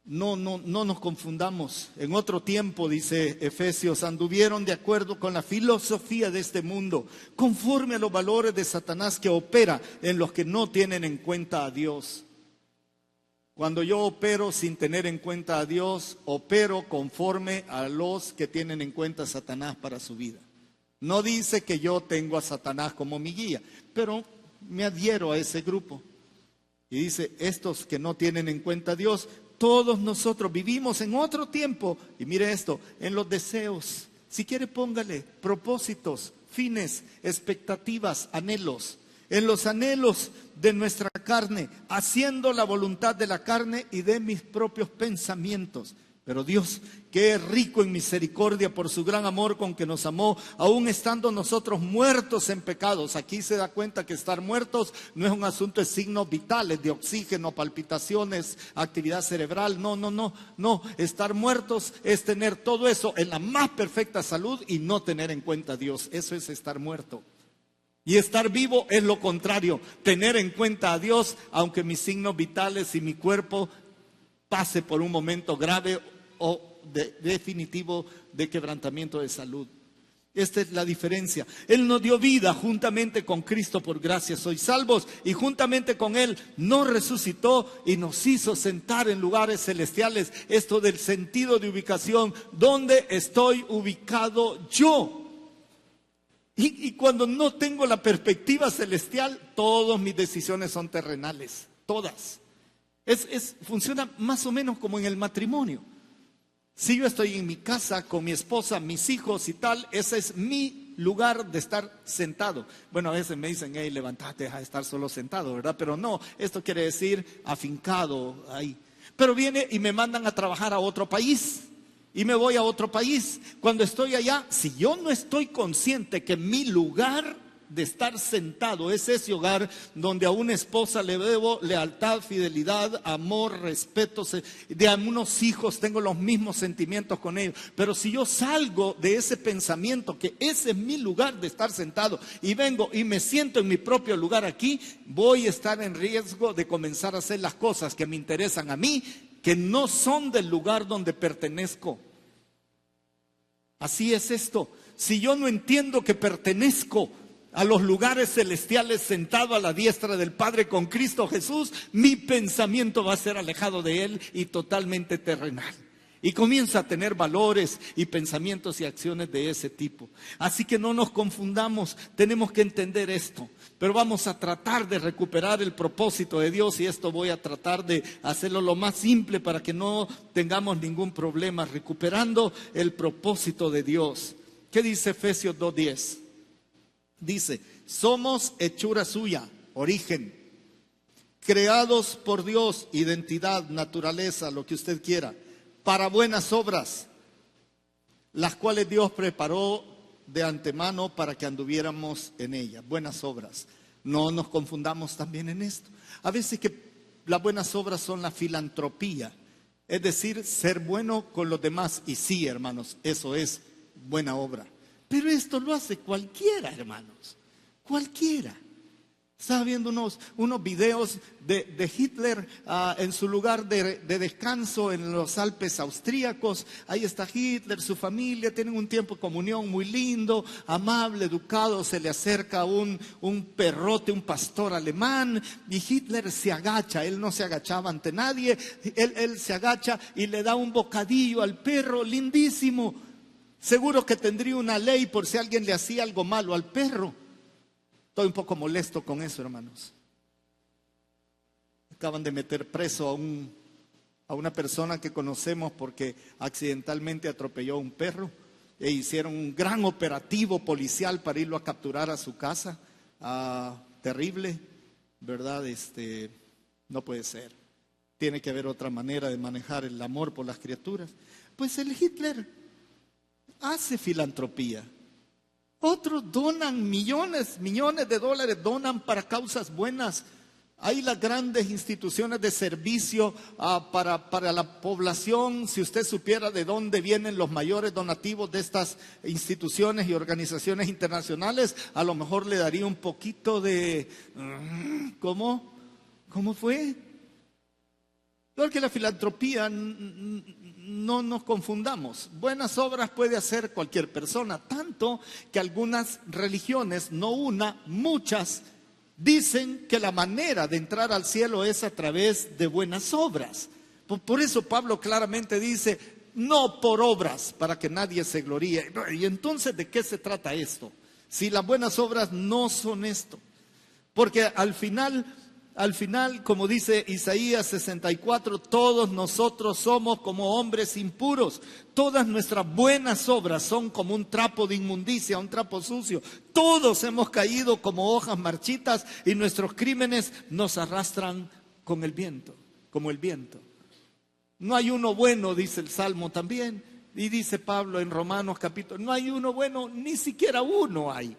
No nos confundamos. En otro tiempo, dice Efesios, anduvieron de acuerdo con la filosofía de este mundo, conforme a los valores de Satanás que opera en los que no tienen en cuenta a Dios. Cuando yo opero sin tener en cuenta a Dios, opero conforme a los que tienen en cuenta a Satanás para su vida. No dice que yo tengo a Satanás como mi guía, pero me adhiero a ese grupo. Y dice, estos que no tienen en cuenta a Dios, todos nosotros vivimos en otro tiempo, y mire esto, en los deseos. Si quiere, póngale propósitos, fines, expectativas, anhelos. En los anhelos de nuestra carne, haciendo la voluntad de la carne y de mis propios pensamientos. Pero Dios, que es rico en misericordia por su gran amor con que nos amó, aún estando nosotros muertos en pecados. Aquí se da cuenta que estar muertos no es un asunto de signos vitales, de oxígeno, palpitaciones, actividad cerebral. No. Estar muertos es tener todo eso en la más perfecta salud y no tener en cuenta a Dios. Eso es estar muerto. Y estar vivo es lo contrario, tener en cuenta a Dios, aunque mis signos vitales y mi cuerpo pase por un momento grave o definitivo de quebrantamiento de salud. Esta es la diferencia. Él nos dio vida juntamente con Cristo, por gracia sois salvos, y juntamente con Él nos resucitó y nos hizo sentar en lugares celestiales. Esto del sentido de ubicación, ¿dónde estoy ubicado yo? Y cuando no tengo la perspectiva celestial, todas mis decisiones son terrenales, todas. Funciona más o menos como en el matrimonio. Si yo estoy en mi casa con mi esposa, mis hijos y tal, ese es mi lugar de estar sentado. Bueno, a veces me dicen, hey, levántate, deja de estar solo sentado, ¿verdad? Pero no, esto quiere decir afincado ahí. Pero viene y me mandan a trabajar a otro país. Y me voy a otro país. Cuando estoy allá, si yo no estoy consciente que mi lugar de estar sentado es ese hogar donde a una esposa le debo lealtad, fidelidad, amor, respeto, de a unos hijos tengo los mismos sentimientos con ellos, pero si yo salgo de ese pensamiento que ese es mi lugar de estar sentado y vengo y me siento en mi propio lugar aquí, voy a estar en riesgo de comenzar a hacer las cosas que me interesan a mí, que no son del lugar donde pertenezco. Así es esto. Si yo no entiendo que pertenezco a los lugares celestiales sentado a la diestra del Padre con Cristo Jesús, mi pensamiento va a ser alejado de Él y totalmente terrenal. Y comienza a tener valores y pensamientos y acciones de ese tipo. Así que no nos confundamos, tenemos que entender esto. Pero vamos a tratar de recuperar el propósito de Dios y esto voy a tratar de hacerlo lo más simple para que no tengamos ningún problema, recuperando el propósito de Dios. ¿Qué dice Efesios 2:10? Dice, somos hechura suya, origen, creados por Dios, identidad, naturaleza, lo que usted quiera, para buenas obras, las cuales Dios preparó de antemano para que anduviéramos en ellas. Buenas obras. No nos confundamos también en esto. A veces que las buenas obras son la filantropía, es decir, ser bueno con los demás. Y sí, hermanos, eso es buena obra. Pero esto lo hace cualquiera, hermanos, cualquiera. Estaba viendo unos videos de Hitler en su lugar de descanso en los Alpes austríacos. Ahí está Hitler, su familia, tienen un tiempo de comunión muy lindo, amable, educado. Se le acerca un perrote, un pastor alemán, y Hitler se agacha. Él no se agachaba ante nadie, él se agacha y le da un bocadillo al perro, lindísimo. Seguro que tendría una ley por si alguien le hacía algo malo al perro. Estoy un poco molesto con eso, hermanos. Acaban de meter preso a una persona que conocemos porque accidentalmente atropelló a un perro e hicieron un gran operativo policial para irlo a capturar a su casa. Terrible, ¿verdad? No puede ser. Tiene que haber otra manera de manejar el amor por las criaturas. Pues el Hitler hace filantropía. Otros donan millones de dólares, donan para causas buenas. Hay las grandes instituciones de servicio para la población. Si usted supiera de dónde vienen los mayores donativos de estas instituciones y organizaciones internacionales, a lo mejor le daría un poquito de... ¿Cómo fue? Porque la filantropía, no nos confundamos. Buenas obras puede hacer cualquier persona, tanto que algunas religiones, no una, muchas, dicen que la manera de entrar al cielo es a través de buenas obras. Por eso Pablo claramente dice, no por obras, para que nadie se gloríe. Y entonces, ¿de qué se trata esto? Si las buenas obras no son esto. Porque al final, como dice Isaías 64, todos nosotros somos como hombres impuros. Todas nuestras buenas obras son como un trapo de inmundicia, un trapo sucio. Todos hemos caído como hojas marchitas y nuestros crímenes nos arrastran con el viento, como el viento. No hay uno bueno, dice el Salmo también. Y dice Pablo en Romanos capítulo, no hay uno bueno, ni siquiera uno hay.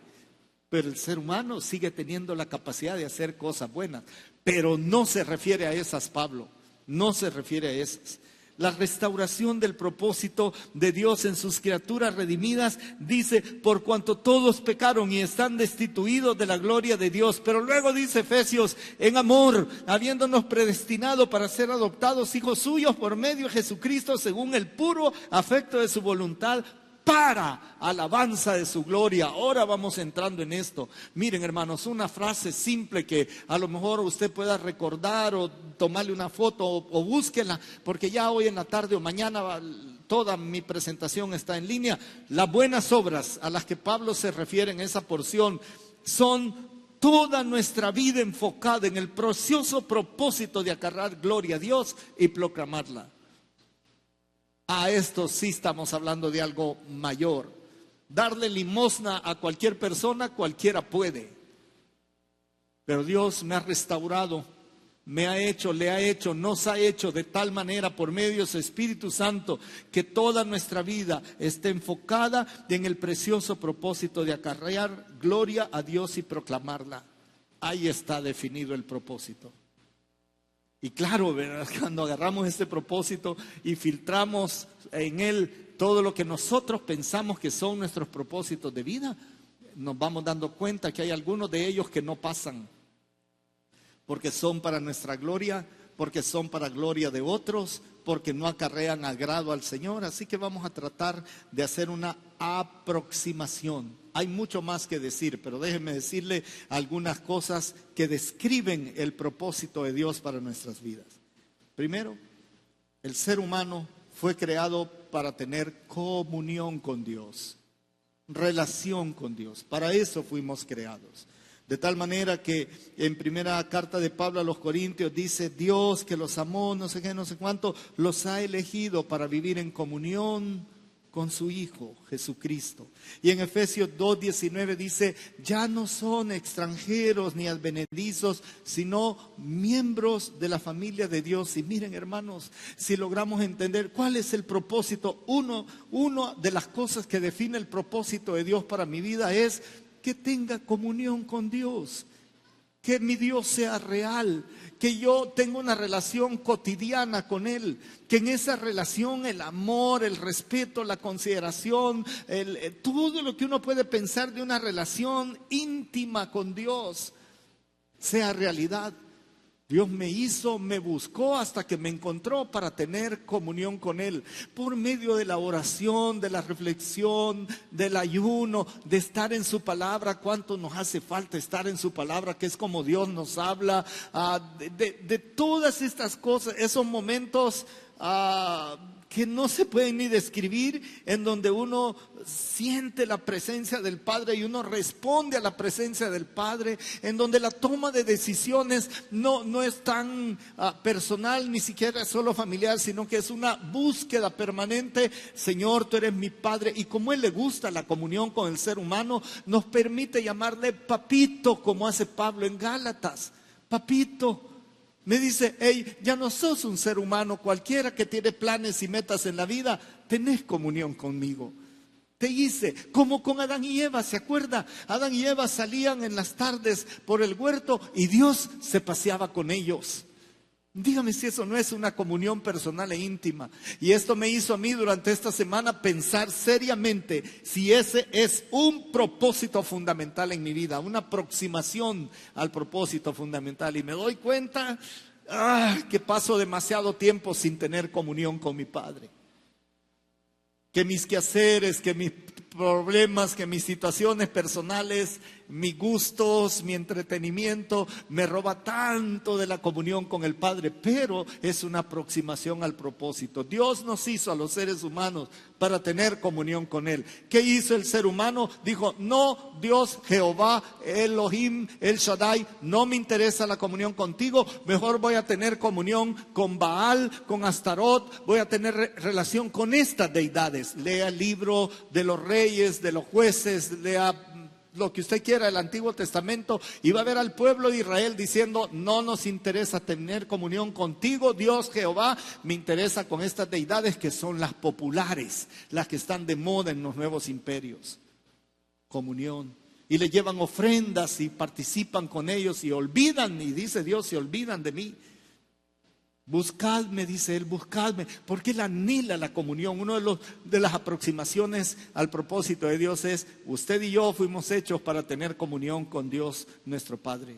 Pero el ser humano sigue teniendo la capacidad de hacer cosas buenas. Pero no se refiere a esas, Pablo. No se refiere a esas. La restauración del propósito de Dios en sus criaturas redimidas dice, por cuanto todos pecaron y están destituidos de la gloria de Dios. Pero luego dice Efesios, en amor, habiéndonos predestinado para ser adoptados hijos suyos por medio de Jesucristo, según el puro afecto de su voluntad, para alabanza de su gloria. Ahora vamos entrando en esto. Miren, hermanos, una frase simple que a lo mejor usted pueda recordar o tomarle una foto o búsquela, porque ya hoy en la tarde o mañana toda mi presentación está en línea. Las buenas obras a las que Pablo se refiere en esa porción son toda nuestra vida enfocada en el precioso propósito de acarrear gloria a Dios y proclamarla. Esto sí estamos hablando de algo mayor. Darle limosna a cualquier persona, cualquiera puede. Pero Dios me ha restaurado, me ha hecho, le ha hecho, nos ha hecho de tal manera por medio de su Espíritu Santo que toda nuestra vida esté enfocada en el precioso propósito de acarrear gloria a Dios y proclamarla. Ahí está definido el propósito. Y claro, ¿verdad? Cuando agarramos este propósito y filtramos en él todo lo que nosotros pensamos que son nuestros propósitos de vida, nos vamos dando cuenta que hay algunos de ellos que no pasan, porque son para nuestra gloria, porque son para gloria de otros, porque no acarrean agrado al Señor. Así que vamos a tratar de hacer una aproximación. Hay mucho más que decir, pero déjenme decirle algunas cosas que describen el propósito de Dios para nuestras vidas. Primero, el ser humano fue creado para tener comunión con Dios, relación con Dios. Para eso fuimos creados. De tal manera que en primera carta de Pablo a los Corintios dice: Dios que los amó, no sé qué, no sé cuánto, los ha elegido para vivir en comunión con su Hijo Jesucristo. Y en Efesios 2:19 dice: ya no son extranjeros ni advenedizos, sino miembros de la familia de Dios. Y miren, hermanos, si logramos entender cuál es el propósito, una de las cosas que define el propósito de Dios para mi vida es que tenga comunión con Dios, que mi Dios sea real, que yo tenga una relación cotidiana con Él, que en esa relación el amor, el respeto, la consideración, todo lo que uno puede pensar de una relación íntima con Dios sea realidad. Dios me hizo, me buscó hasta que me encontró para tener comunión con Él. Por medio de la oración, de la reflexión, del ayuno, de estar en su palabra. ¿Cuánto nos hace falta estar en su palabra? Que es como Dios nos habla. De todas estas cosas, esos momentos que no se pueden ni describir, en donde uno siente la presencia del Padre y uno responde a la presencia del Padre, en donde la toma de decisiones no es tan personal, ni siquiera solo familiar, sino que es una búsqueda permanente. Señor, tú eres mi Padre, y como Él le gusta la comunión con el ser humano, nos permite llamarle papito, como hace Pablo en Gálatas. Papito. Me dice: hey, ya no sos un ser humano cualquiera que tiene planes y metas en la vida, tenés comunión conmigo. Te hice como con Adán y Eva, ¿se acuerda? Adán y Eva salían en las tardes por el huerto y Dios se paseaba con ellos. Dígame si eso no es una comunión personal e íntima. Y esto me hizo a mí durante esta semana pensar seriamente si ese es un propósito fundamental en mi vida, una aproximación al propósito fundamental. Y me doy cuenta que paso demasiado tiempo sin tener comunión con mi Padre. Que mis quehaceres, que mis problemas, que mis situaciones personales, mis gustos, mi entretenimiento, me roba tanto de la comunión con el Padre, pero es una aproximación al propósito. Dios nos hizo a los seres humanos para tener comunión con Él. ¿Qué hizo el ser humano? Dijo: no, Dios, Jehová, Elohim, El Shaddai, no me interesa la comunión contigo, mejor voy a tener comunión con Baal, con Astarot, voy a tener relación con estas deidades. Lea el libro de los reyes, de los jueces, lea lo que usted quiera del Antiguo Testamento, y va a ver al pueblo de Israel diciendo: no nos interesa tener comunión contigo, Dios Jehová, me interesa con estas deidades que son las populares, las que están de moda en los nuevos imperios. Comunión. Y le llevan ofrendas y participan con ellos y olvidan, y dice Dios, se olvidan de mí. Buscadme, dice Él, buscadme, porque Él anhela la comunión. Una de las aproximaciones al propósito de Dios es: usted y yo fuimos hechos para tener comunión con Dios nuestro Padre.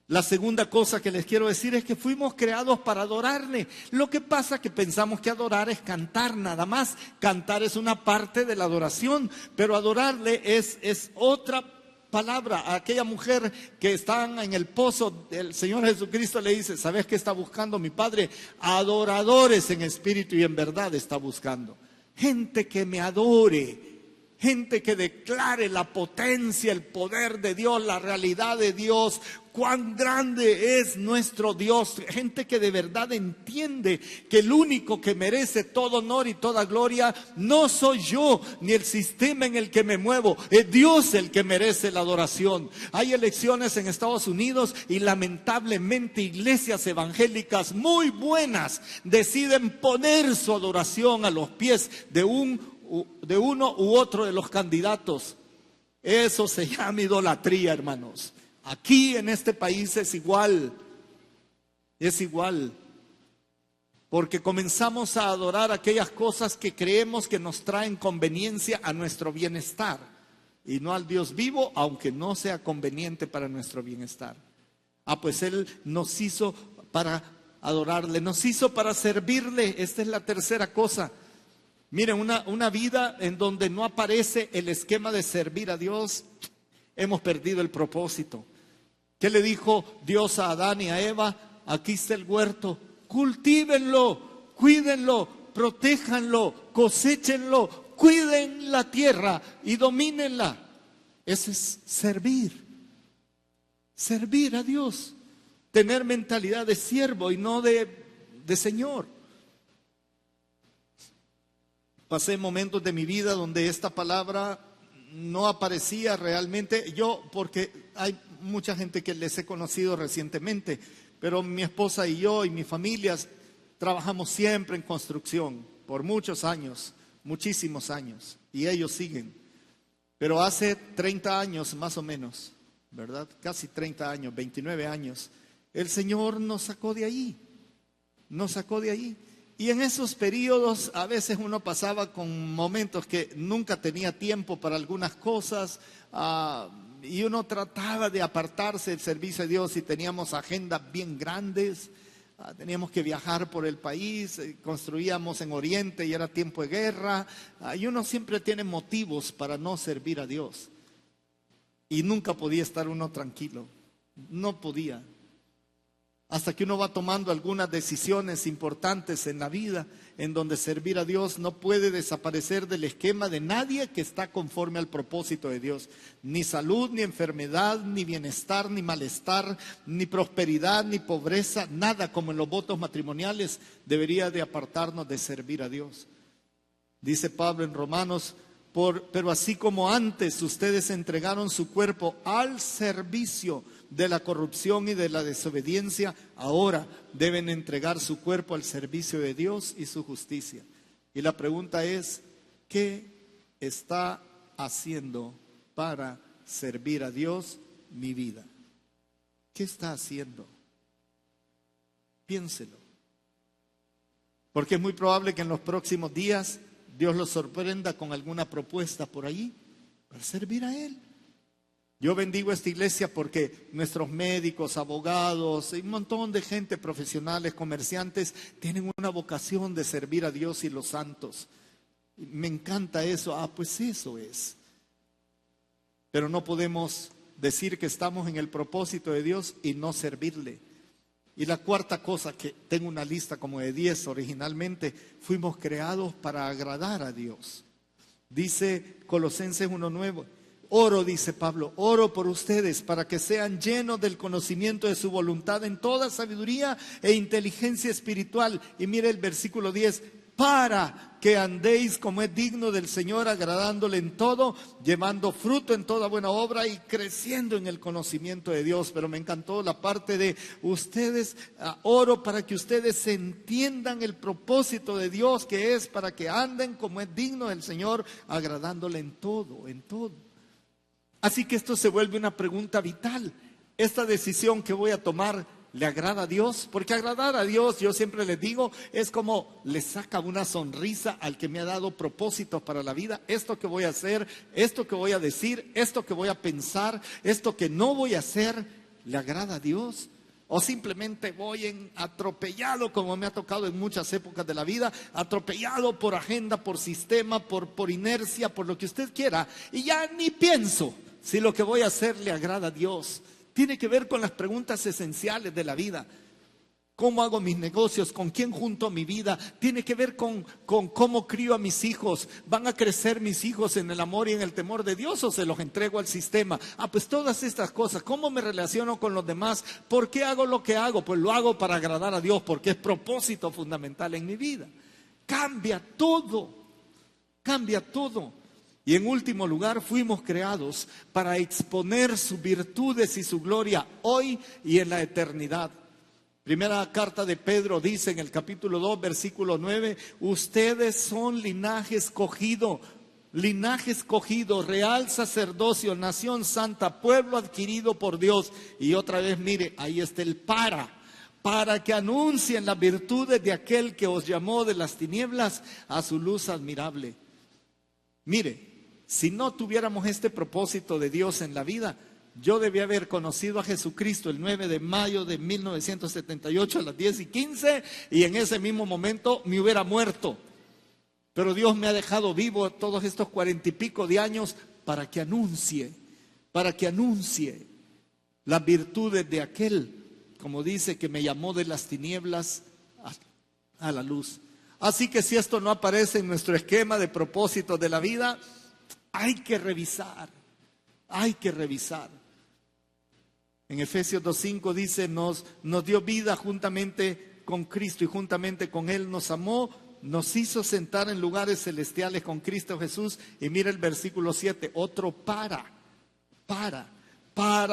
La segunda cosa que les quiero decir es que fuimos creados para adorarle. Lo que pasa es que pensamos que adorar es cantar nada más. Cantar es una parte de la adoración, pero adorarle es otra palabra. A aquella mujer que está en el pozo, el Señor Jesucristo le dice: ¿sabes qué está buscando mi Padre? Adoradores en espíritu y en verdad está buscando. Gente que me adore. Gente que declare la potencia, el poder de Dios, la realidad de Dios, cuán grande es nuestro Dios. Gente que de verdad entiende que el único que merece todo honor y toda gloria no soy yo ni el sistema en el que me muevo. Es Dios el que merece la adoración. Hay elecciones en Estados Unidos y lamentablemente iglesias evangélicas muy buenas deciden poner su adoración a los pies de uno u otro de los candidatos. Eso se llama idolatría, hermanos. Aquí en este país es igual, porque comenzamos a adorar aquellas cosas que creemos que nos traen conveniencia a nuestro bienestar, y no al Dios vivo, aunque no sea conveniente para nuestro bienestar. Pues Él nos hizo para adorarle, nos hizo para servirle. Esta es la tercera cosa. Miren, una vida en donde no aparece el esquema de servir a Dios, hemos perdido el propósito. ¿Qué le dijo Dios a Adán y a Eva? Aquí está el huerto, cultívenlo, cuídenlo, protéjanlo, cosechenlo, cuiden la tierra y domínenla. Eso es servir a Dios, tener mentalidad de siervo y no de Señor. Pasé momentos de mi vida donde esta palabra no aparecía realmente. Yo, porque hay mucha gente que les he conocido recientemente, pero mi esposa y yo y mi familia trabajamos siempre en construcción por muchos años, muchísimos años, y ellos siguen. Pero hace 30 años más o menos, ¿verdad? Casi 30 años, 29 años, el Señor nos sacó de ahí, Y en esos periodos a veces uno pasaba con momentos que nunca tenía tiempo para algunas cosas, y uno trataba de apartarse del servicio de Dios y teníamos agendas bien grandes, teníamos que viajar por el país, construíamos en Oriente y era tiempo de guerra, y uno siempre tiene motivos para no servir a Dios. Y nunca podía estar uno tranquilo, no podía. Hasta que uno va tomando algunas decisiones importantes en la vida, en donde servir a Dios no puede desaparecer del esquema de nadie que está conforme al propósito de Dios. Ni salud, ni enfermedad, ni bienestar, ni malestar, ni prosperidad, ni pobreza, nada como en los votos matrimoniales debería de apartarnos de servir a Dios. Dice Pablo en Romanos, pero así como antes ustedes entregaron su cuerpo al servicio de la corrupción y de la desobediencia, ahora deben entregar su cuerpo al servicio de Dios y su justicia. Y la pregunta es, ¿qué está haciendo para servir a Dios mi vida? ¿Qué está haciendo? Piénselo. Porque es muy probable que en los próximos días Dios los sorprenda con alguna propuesta por allí para servir a Él. Yo bendigo esta iglesia porque nuestros médicos, abogados y un montón de gente, profesionales, comerciantes, tienen una vocación de servir a Dios y los santos. Me encanta eso. Pues eso es. Pero no podemos decir que estamos en el propósito de Dios y no servirle. Y la cuarta cosa, que tengo una lista como de 10 originalmente, fuimos creados para agradar a Dios. Dice Colosenses 1:9, oro, dice Pablo, oro por ustedes para que sean llenos del conocimiento de su voluntad en toda sabiduría e inteligencia espiritual. Y mire el versículo 10, para que andéis como es digno del Señor, agradándole en todo, llevando fruto en toda buena obra y creciendo en el conocimiento de Dios. Pero me encantó la parte de ustedes, oro para que ustedes entiendan el propósito de Dios, que es para que anden como es digno del Señor, agradándole en todo, en todo. Así que esto se vuelve una pregunta vital. Esta decisión que voy a tomar, ¿le agrada a Dios? Porque agradar a Dios, yo siempre les digo, es como le saca una sonrisa al que me ha dado propósitos para la vida. Esto que voy a hacer, esto que voy a decir, esto que voy a pensar, esto que no voy a hacer, ¿le agrada a Dios? O simplemente voy atropellado, como me ha tocado en muchas épocas de la vida, atropellado por agenda, por sistema, por inercia, por lo que usted quiera, y ya ni pienso si lo que voy a hacer le agrada a Dios. Tiene que ver con las preguntas esenciales de la vida. cómo hago mis negocios, con quién junto mi vida, tiene que ver con cómo crío a mis hijos. ¿Van a crecer mis hijos en el amor y en el temor de Dios o se los entrego al sistema? Pues todas estas cosas, ¿cómo me relaciono con los demás? ¿Por qué hago lo que hago? Pues lo hago para agradar a Dios, porque es propósito fundamental en mi vida. Cambia todo, cambia todo. Y en último lugar, fuimos creados para exponer sus virtudes y su gloria hoy y en la eternidad. Primera carta de Pedro dice en el capítulo 2, versículo 9, ustedes son linaje escogido, real sacerdocio, nación santa, pueblo adquirido por Dios. Y otra vez, mire, ahí está el para que anuncien las virtudes de aquel que os llamó de las tinieblas a su luz admirable. Mire, si no tuviéramos este propósito de Dios en la vida, yo debía haber conocido a Jesucristo el 9 de mayo de 1978 a las 10:15 y en ese mismo momento me hubiera muerto. Pero Dios me ha dejado vivo todos estos 40 y pico de años para que anuncie las virtudes de aquel, como dice, que me llamó de las tinieblas a la luz. Así que si esto no aparece en nuestro esquema de propósitos de la vida, hay que revisar. En Efesios 2:5 dice, nos dio vida juntamente con Cristo y juntamente con Él nos amó, nos hizo sentar en lugares celestiales con Cristo Jesús. Y mira el versículo 7, otro para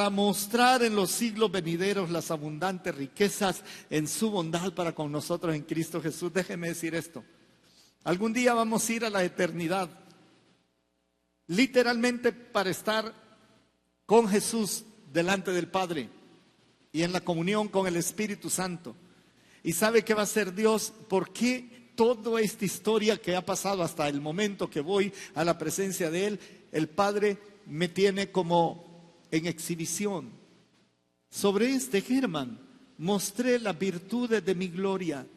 mostrar en los siglos venideros las abundantes riquezas en su bondad para con nosotros en Cristo Jesús. Déjeme decir esto, algún día vamos a ir a la eternidad, literalmente para estar con Jesús delante del Padre y en la comunión con el Espíritu Santo. ¿Y sabe qué va a hacer Dios? ¿Por qué toda esta historia que ha pasado hasta el momento que voy a la presencia de Él, el Padre me tiene como en exhibición? Sobre este Germán mostré las virtudes de mi gloria.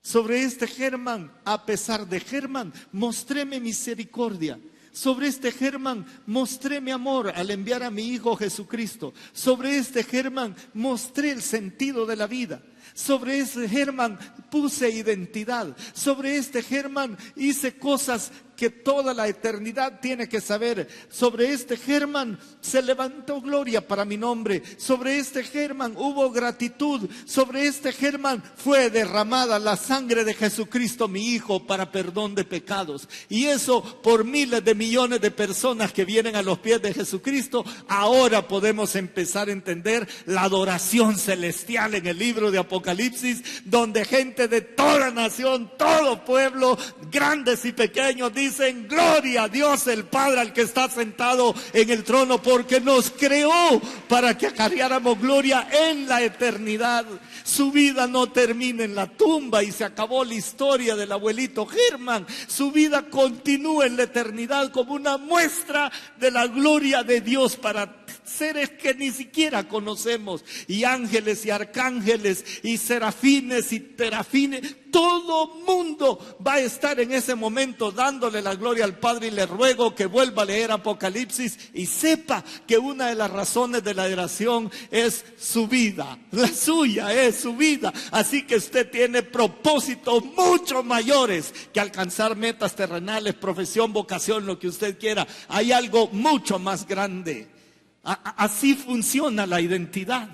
Sobre este Germán, a pesar de Germán, mostré mi misericordia. Sobre este Germán mostré mi amor al enviar a mi Hijo Jesucristo. Sobre este Germán mostré el sentido de la vida. Sobre este Germán puse identidad. Sobre este Germán hice cosas que toda la eternidad tiene que saber. Sobre este Germán se levantó gloria para mi nombre. Sobre este Germán hubo gratitud. Sobre este Germán fue derramada la sangre de Jesucristo, mi Hijo, para perdón de pecados. Y eso por miles de millones de personas que vienen a los pies de Jesucristo. Ahora podemos empezar a entender la adoración celestial en el libro de Apocalipsis, donde gente de toda nación, todo pueblo, grandes y pequeños, dicen gloria a Dios el Padre, al que está sentado en el trono, porque nos creó para que acarreáramos gloria en la eternidad. Su vida no termina en la tumba y se acabó la historia del abuelito Germán. Su vida continúa en la eternidad como una muestra de la gloria de Dios para seres que ni siquiera conocemos, y ángeles y arcángeles y serafines y terafines. Todo mundo va a estar en ese momento dándole la gloria al Padre, y le ruego que vuelva a leer Apocalipsis y sepa que una de las razones de la adoración es su vida, la suya es su vida. Así que usted tiene propósitos mucho mayores que alcanzar metas terrenales, profesión, vocación, lo que usted quiera. Hay algo mucho más grande. Así funciona la identidad.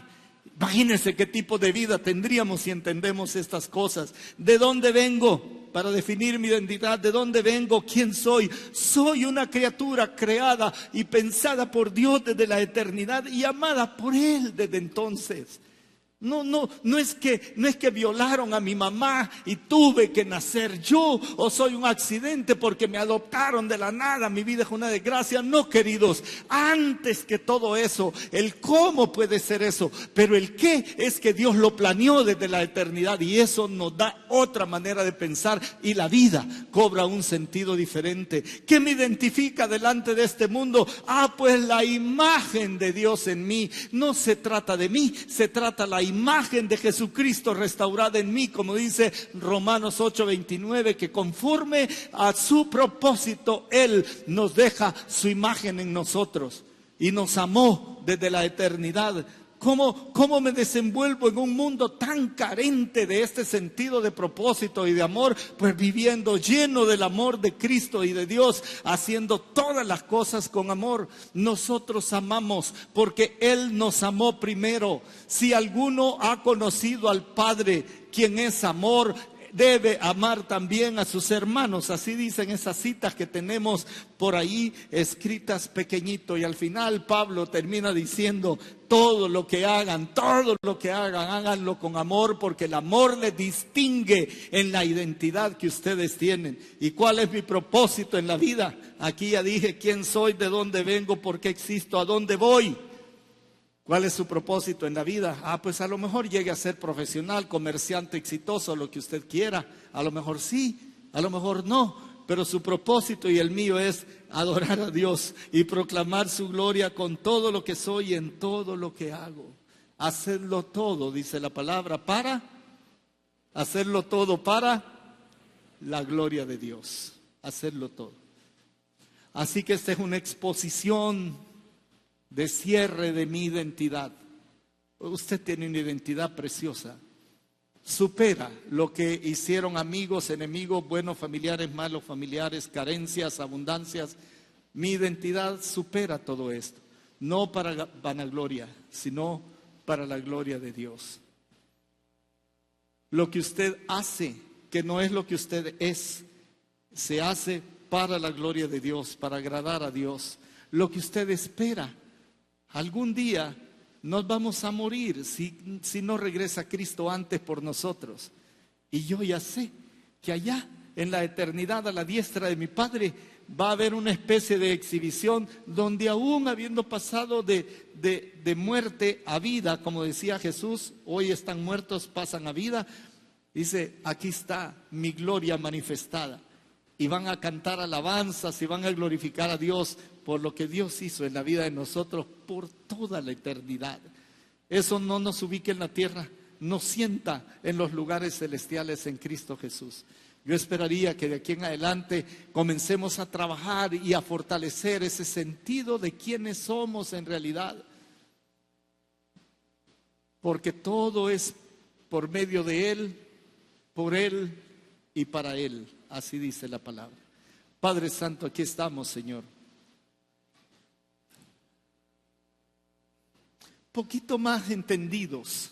Imagínense qué tipo de vida tendríamos si entendemos estas cosas. ¿De dónde vengo? Para definir mi identidad, ¿de dónde vengo? ¿Quién soy? Soy una criatura creada y pensada por Dios desde la eternidad y amada por Él desde entonces. No es que violaron a mi mamá y tuve que nacer yo, o soy un accidente porque me adoptaron de la nada, mi vida es una desgracia. No, queridos, antes que todo eso, el cómo puede ser eso, pero el qué es que Dios lo planeó desde la eternidad, y eso nos da otra manera de pensar y la vida cobra un sentido diferente. ¿Qué me identifica delante de este mundo? Pues la imagen de Dios en mí. No se trata de mí, se trata la imagen de Jesucristo restaurada en mí, como dice Romanos 8:29, que conforme a su propósito Él nos deja su imagen en nosotros y nos amó desde la eternidad ¿Cómo me desenvuelvo en un mundo tan carente de este sentido de propósito y de amor? Pues viviendo lleno del amor de Cristo y de Dios, haciendo todas las cosas con amor. Nosotros amamos porque Él nos amó primero. Si alguno ha conocido al Padre, quien es amor, debe amar también a sus hermanos. Así dicen esas citas que tenemos por ahí escritas pequeñito. Y al final Pablo termina diciendo: todo lo que hagan, háganlo con amor, porque el amor les distingue en la identidad que ustedes tienen. ¿Y cuál es mi propósito en la vida? Aquí ya dije quién soy, de dónde vengo, por qué existo, a dónde voy. ¿Cuál es su propósito en la vida? Pues a lo mejor llegue a ser profesional, comerciante exitoso, lo que usted quiera. A lo mejor sí, a lo mejor no. Pero su propósito y el mío es adorar a Dios y proclamar su gloria con todo lo que soy, en todo lo que hago. Hacerlo todo, dice la palabra, hacerlo todo para la gloria de Dios. Hacerlo todo. Así que esta es una exposición de cierre de mi identidad. Usted tiene una identidad preciosa. Supera lo que hicieron amigos, enemigos, buenos familiares, malos familiares, carencias, abundancias. Mi identidad supera todo esto. No para vanagloria, sino para la gloria de Dios. Lo que usted hace, que no es lo que usted es, se hace para la gloria de Dios, para agradar a Dios. Lo que usted espera, algún día nos vamos a morir si no regresa Cristo antes por nosotros. Y yo ya sé que allá en la eternidad, a la diestra de mi Padre, va a haber una especie de exhibición donde, aún habiendo pasado de muerte a vida, como decía Jesús, hoy están muertos, pasan a vida, dice: aquí está mi gloria manifestada. Y van a cantar alabanzas y van a glorificar a Dios por lo que Dios hizo en la vida de nosotros por toda la eternidad. Eso no nos ubique en la tierra, nos sienta en los lugares celestiales en Cristo Jesús. Yo esperaría que de aquí en adelante comencemos a trabajar y a fortalecer ese sentido de quiénes somos en realidad. Porque todo es por medio de Él, por Él y para Él. Así dice la palabra. Padre Santo, aquí estamos, Señor. Poquito más entendidos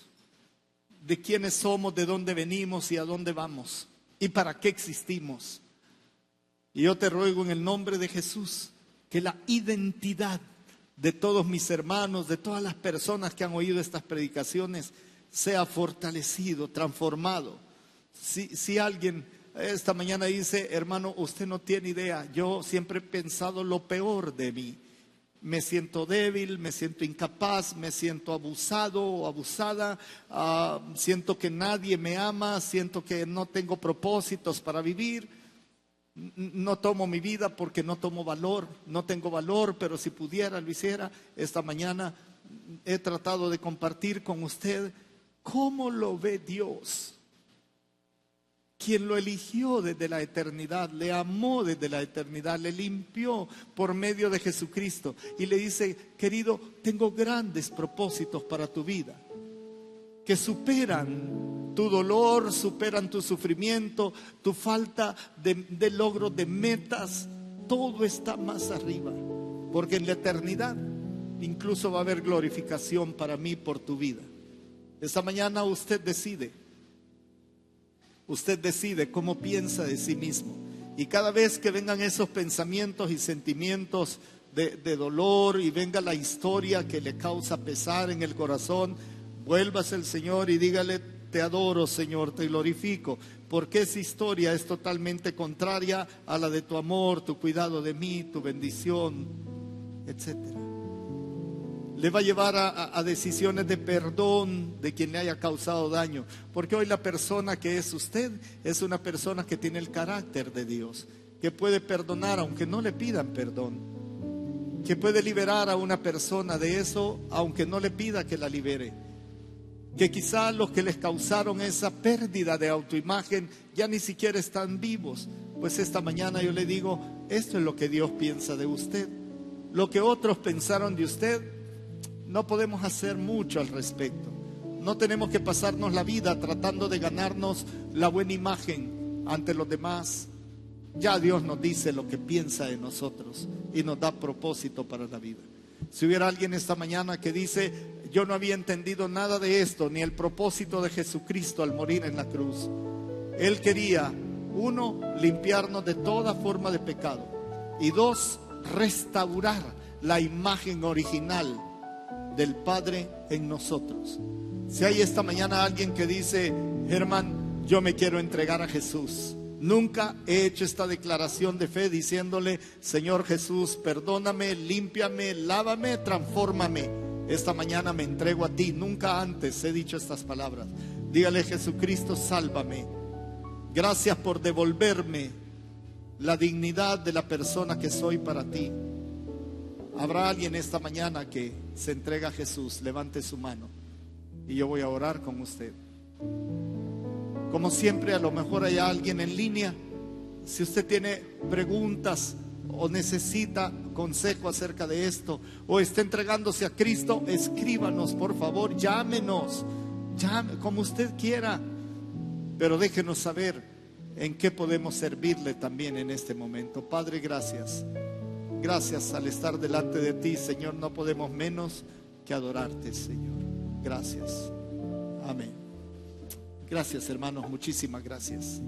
de quiénes somos, de dónde venimos y a dónde vamos y para qué existimos. Y yo te ruego en el nombre de Jesús que la identidad de todos mis hermanos, de todas las personas que han oído estas predicaciones, sea fortalecido, transformado. Si alguien esta mañana dice: hermano, usted no tiene idea, yo siempre he pensado lo peor de mí. Me siento débil, me siento incapaz, me siento abusado o abusada, siento que nadie me ama, siento que no tengo propósitos para vivir, no tomo mi vida porque no tomo valor, no tengo valor, pero si pudiera lo hiciera. Esta mañana he tratado de compartir con usted cómo lo ve Dios, quien lo eligió desde la eternidad, le amó desde la eternidad, le limpió por medio de Jesucristo y le dice: querido, tengo grandes propósitos para tu vida, que superan tu dolor, superan tu sufrimiento, tu falta de logro de metas. Todo está más arriba, porque en la eternidad incluso va a haber glorificación para mí por tu vida. Esta mañana usted decide cómo piensa de sí mismo. Y cada vez que vengan esos pensamientos y sentimientos de dolor y venga la historia que le causa pesar en el corazón, vuélvase al Señor y dígale: te adoro, Señor, te glorifico, porque esa historia es totalmente contraria a la de tu amor, tu cuidado de mí, tu bendición, etcétera. Le va a llevar a decisiones de perdón de quien le haya causado daño. Porque hoy la persona que es usted es una persona que tiene el carácter de Dios, que puede perdonar aunque no le pidan perdón, que puede liberar a una persona de eso aunque no le pida que la libere. Que quizá los que les causaron esa pérdida de autoimagen ya ni siquiera están vivos. Pues esta mañana yo le digo: esto es lo que Dios piensa de usted. Lo que otros pensaron de usted no podemos hacer mucho al respecto. No tenemos que pasarnos la vida tratando de ganarnos la buena imagen ante los demás. Ya Dios nos dice lo que piensa de nosotros y nos da propósito para la vida. Si hubiera alguien esta mañana que dice: yo no había entendido nada de esto, ni el propósito de Jesucristo al morir en la cruz. Él quería, 1, limpiarnos de toda forma de pecado, y 2, restaurar la imagen original del Padre en nosotros. Si hay esta mañana alguien que dice: Germán, yo me quiero entregar a Jesús, nunca he hecho esta declaración de fe diciéndole: Señor Jesús, perdóname, límpiame, lávame, transfórmame, esta mañana me entrego a ti. Nunca antes he dicho estas palabras. Dígale: Jesucristo, sálvame. Gracias por devolverme la dignidad de la persona que soy para ti. ¿Habrá alguien esta mañana que se entrega a Jesús? Levante su mano y yo voy a orar con usted. Como siempre, a lo mejor hay alguien en línea. Si usted tiene preguntas o necesita consejo acerca de esto, o está entregándose a Cristo, escríbanos, por favor, llámenos, como usted quiera, pero déjenos saber en qué podemos servirle también en este momento. Padre, gracias. Gracias. Al estar delante de ti, Señor, no podemos menos que adorarte, Señor. Gracias. Amén. Gracias, hermanos, muchísimas gracias.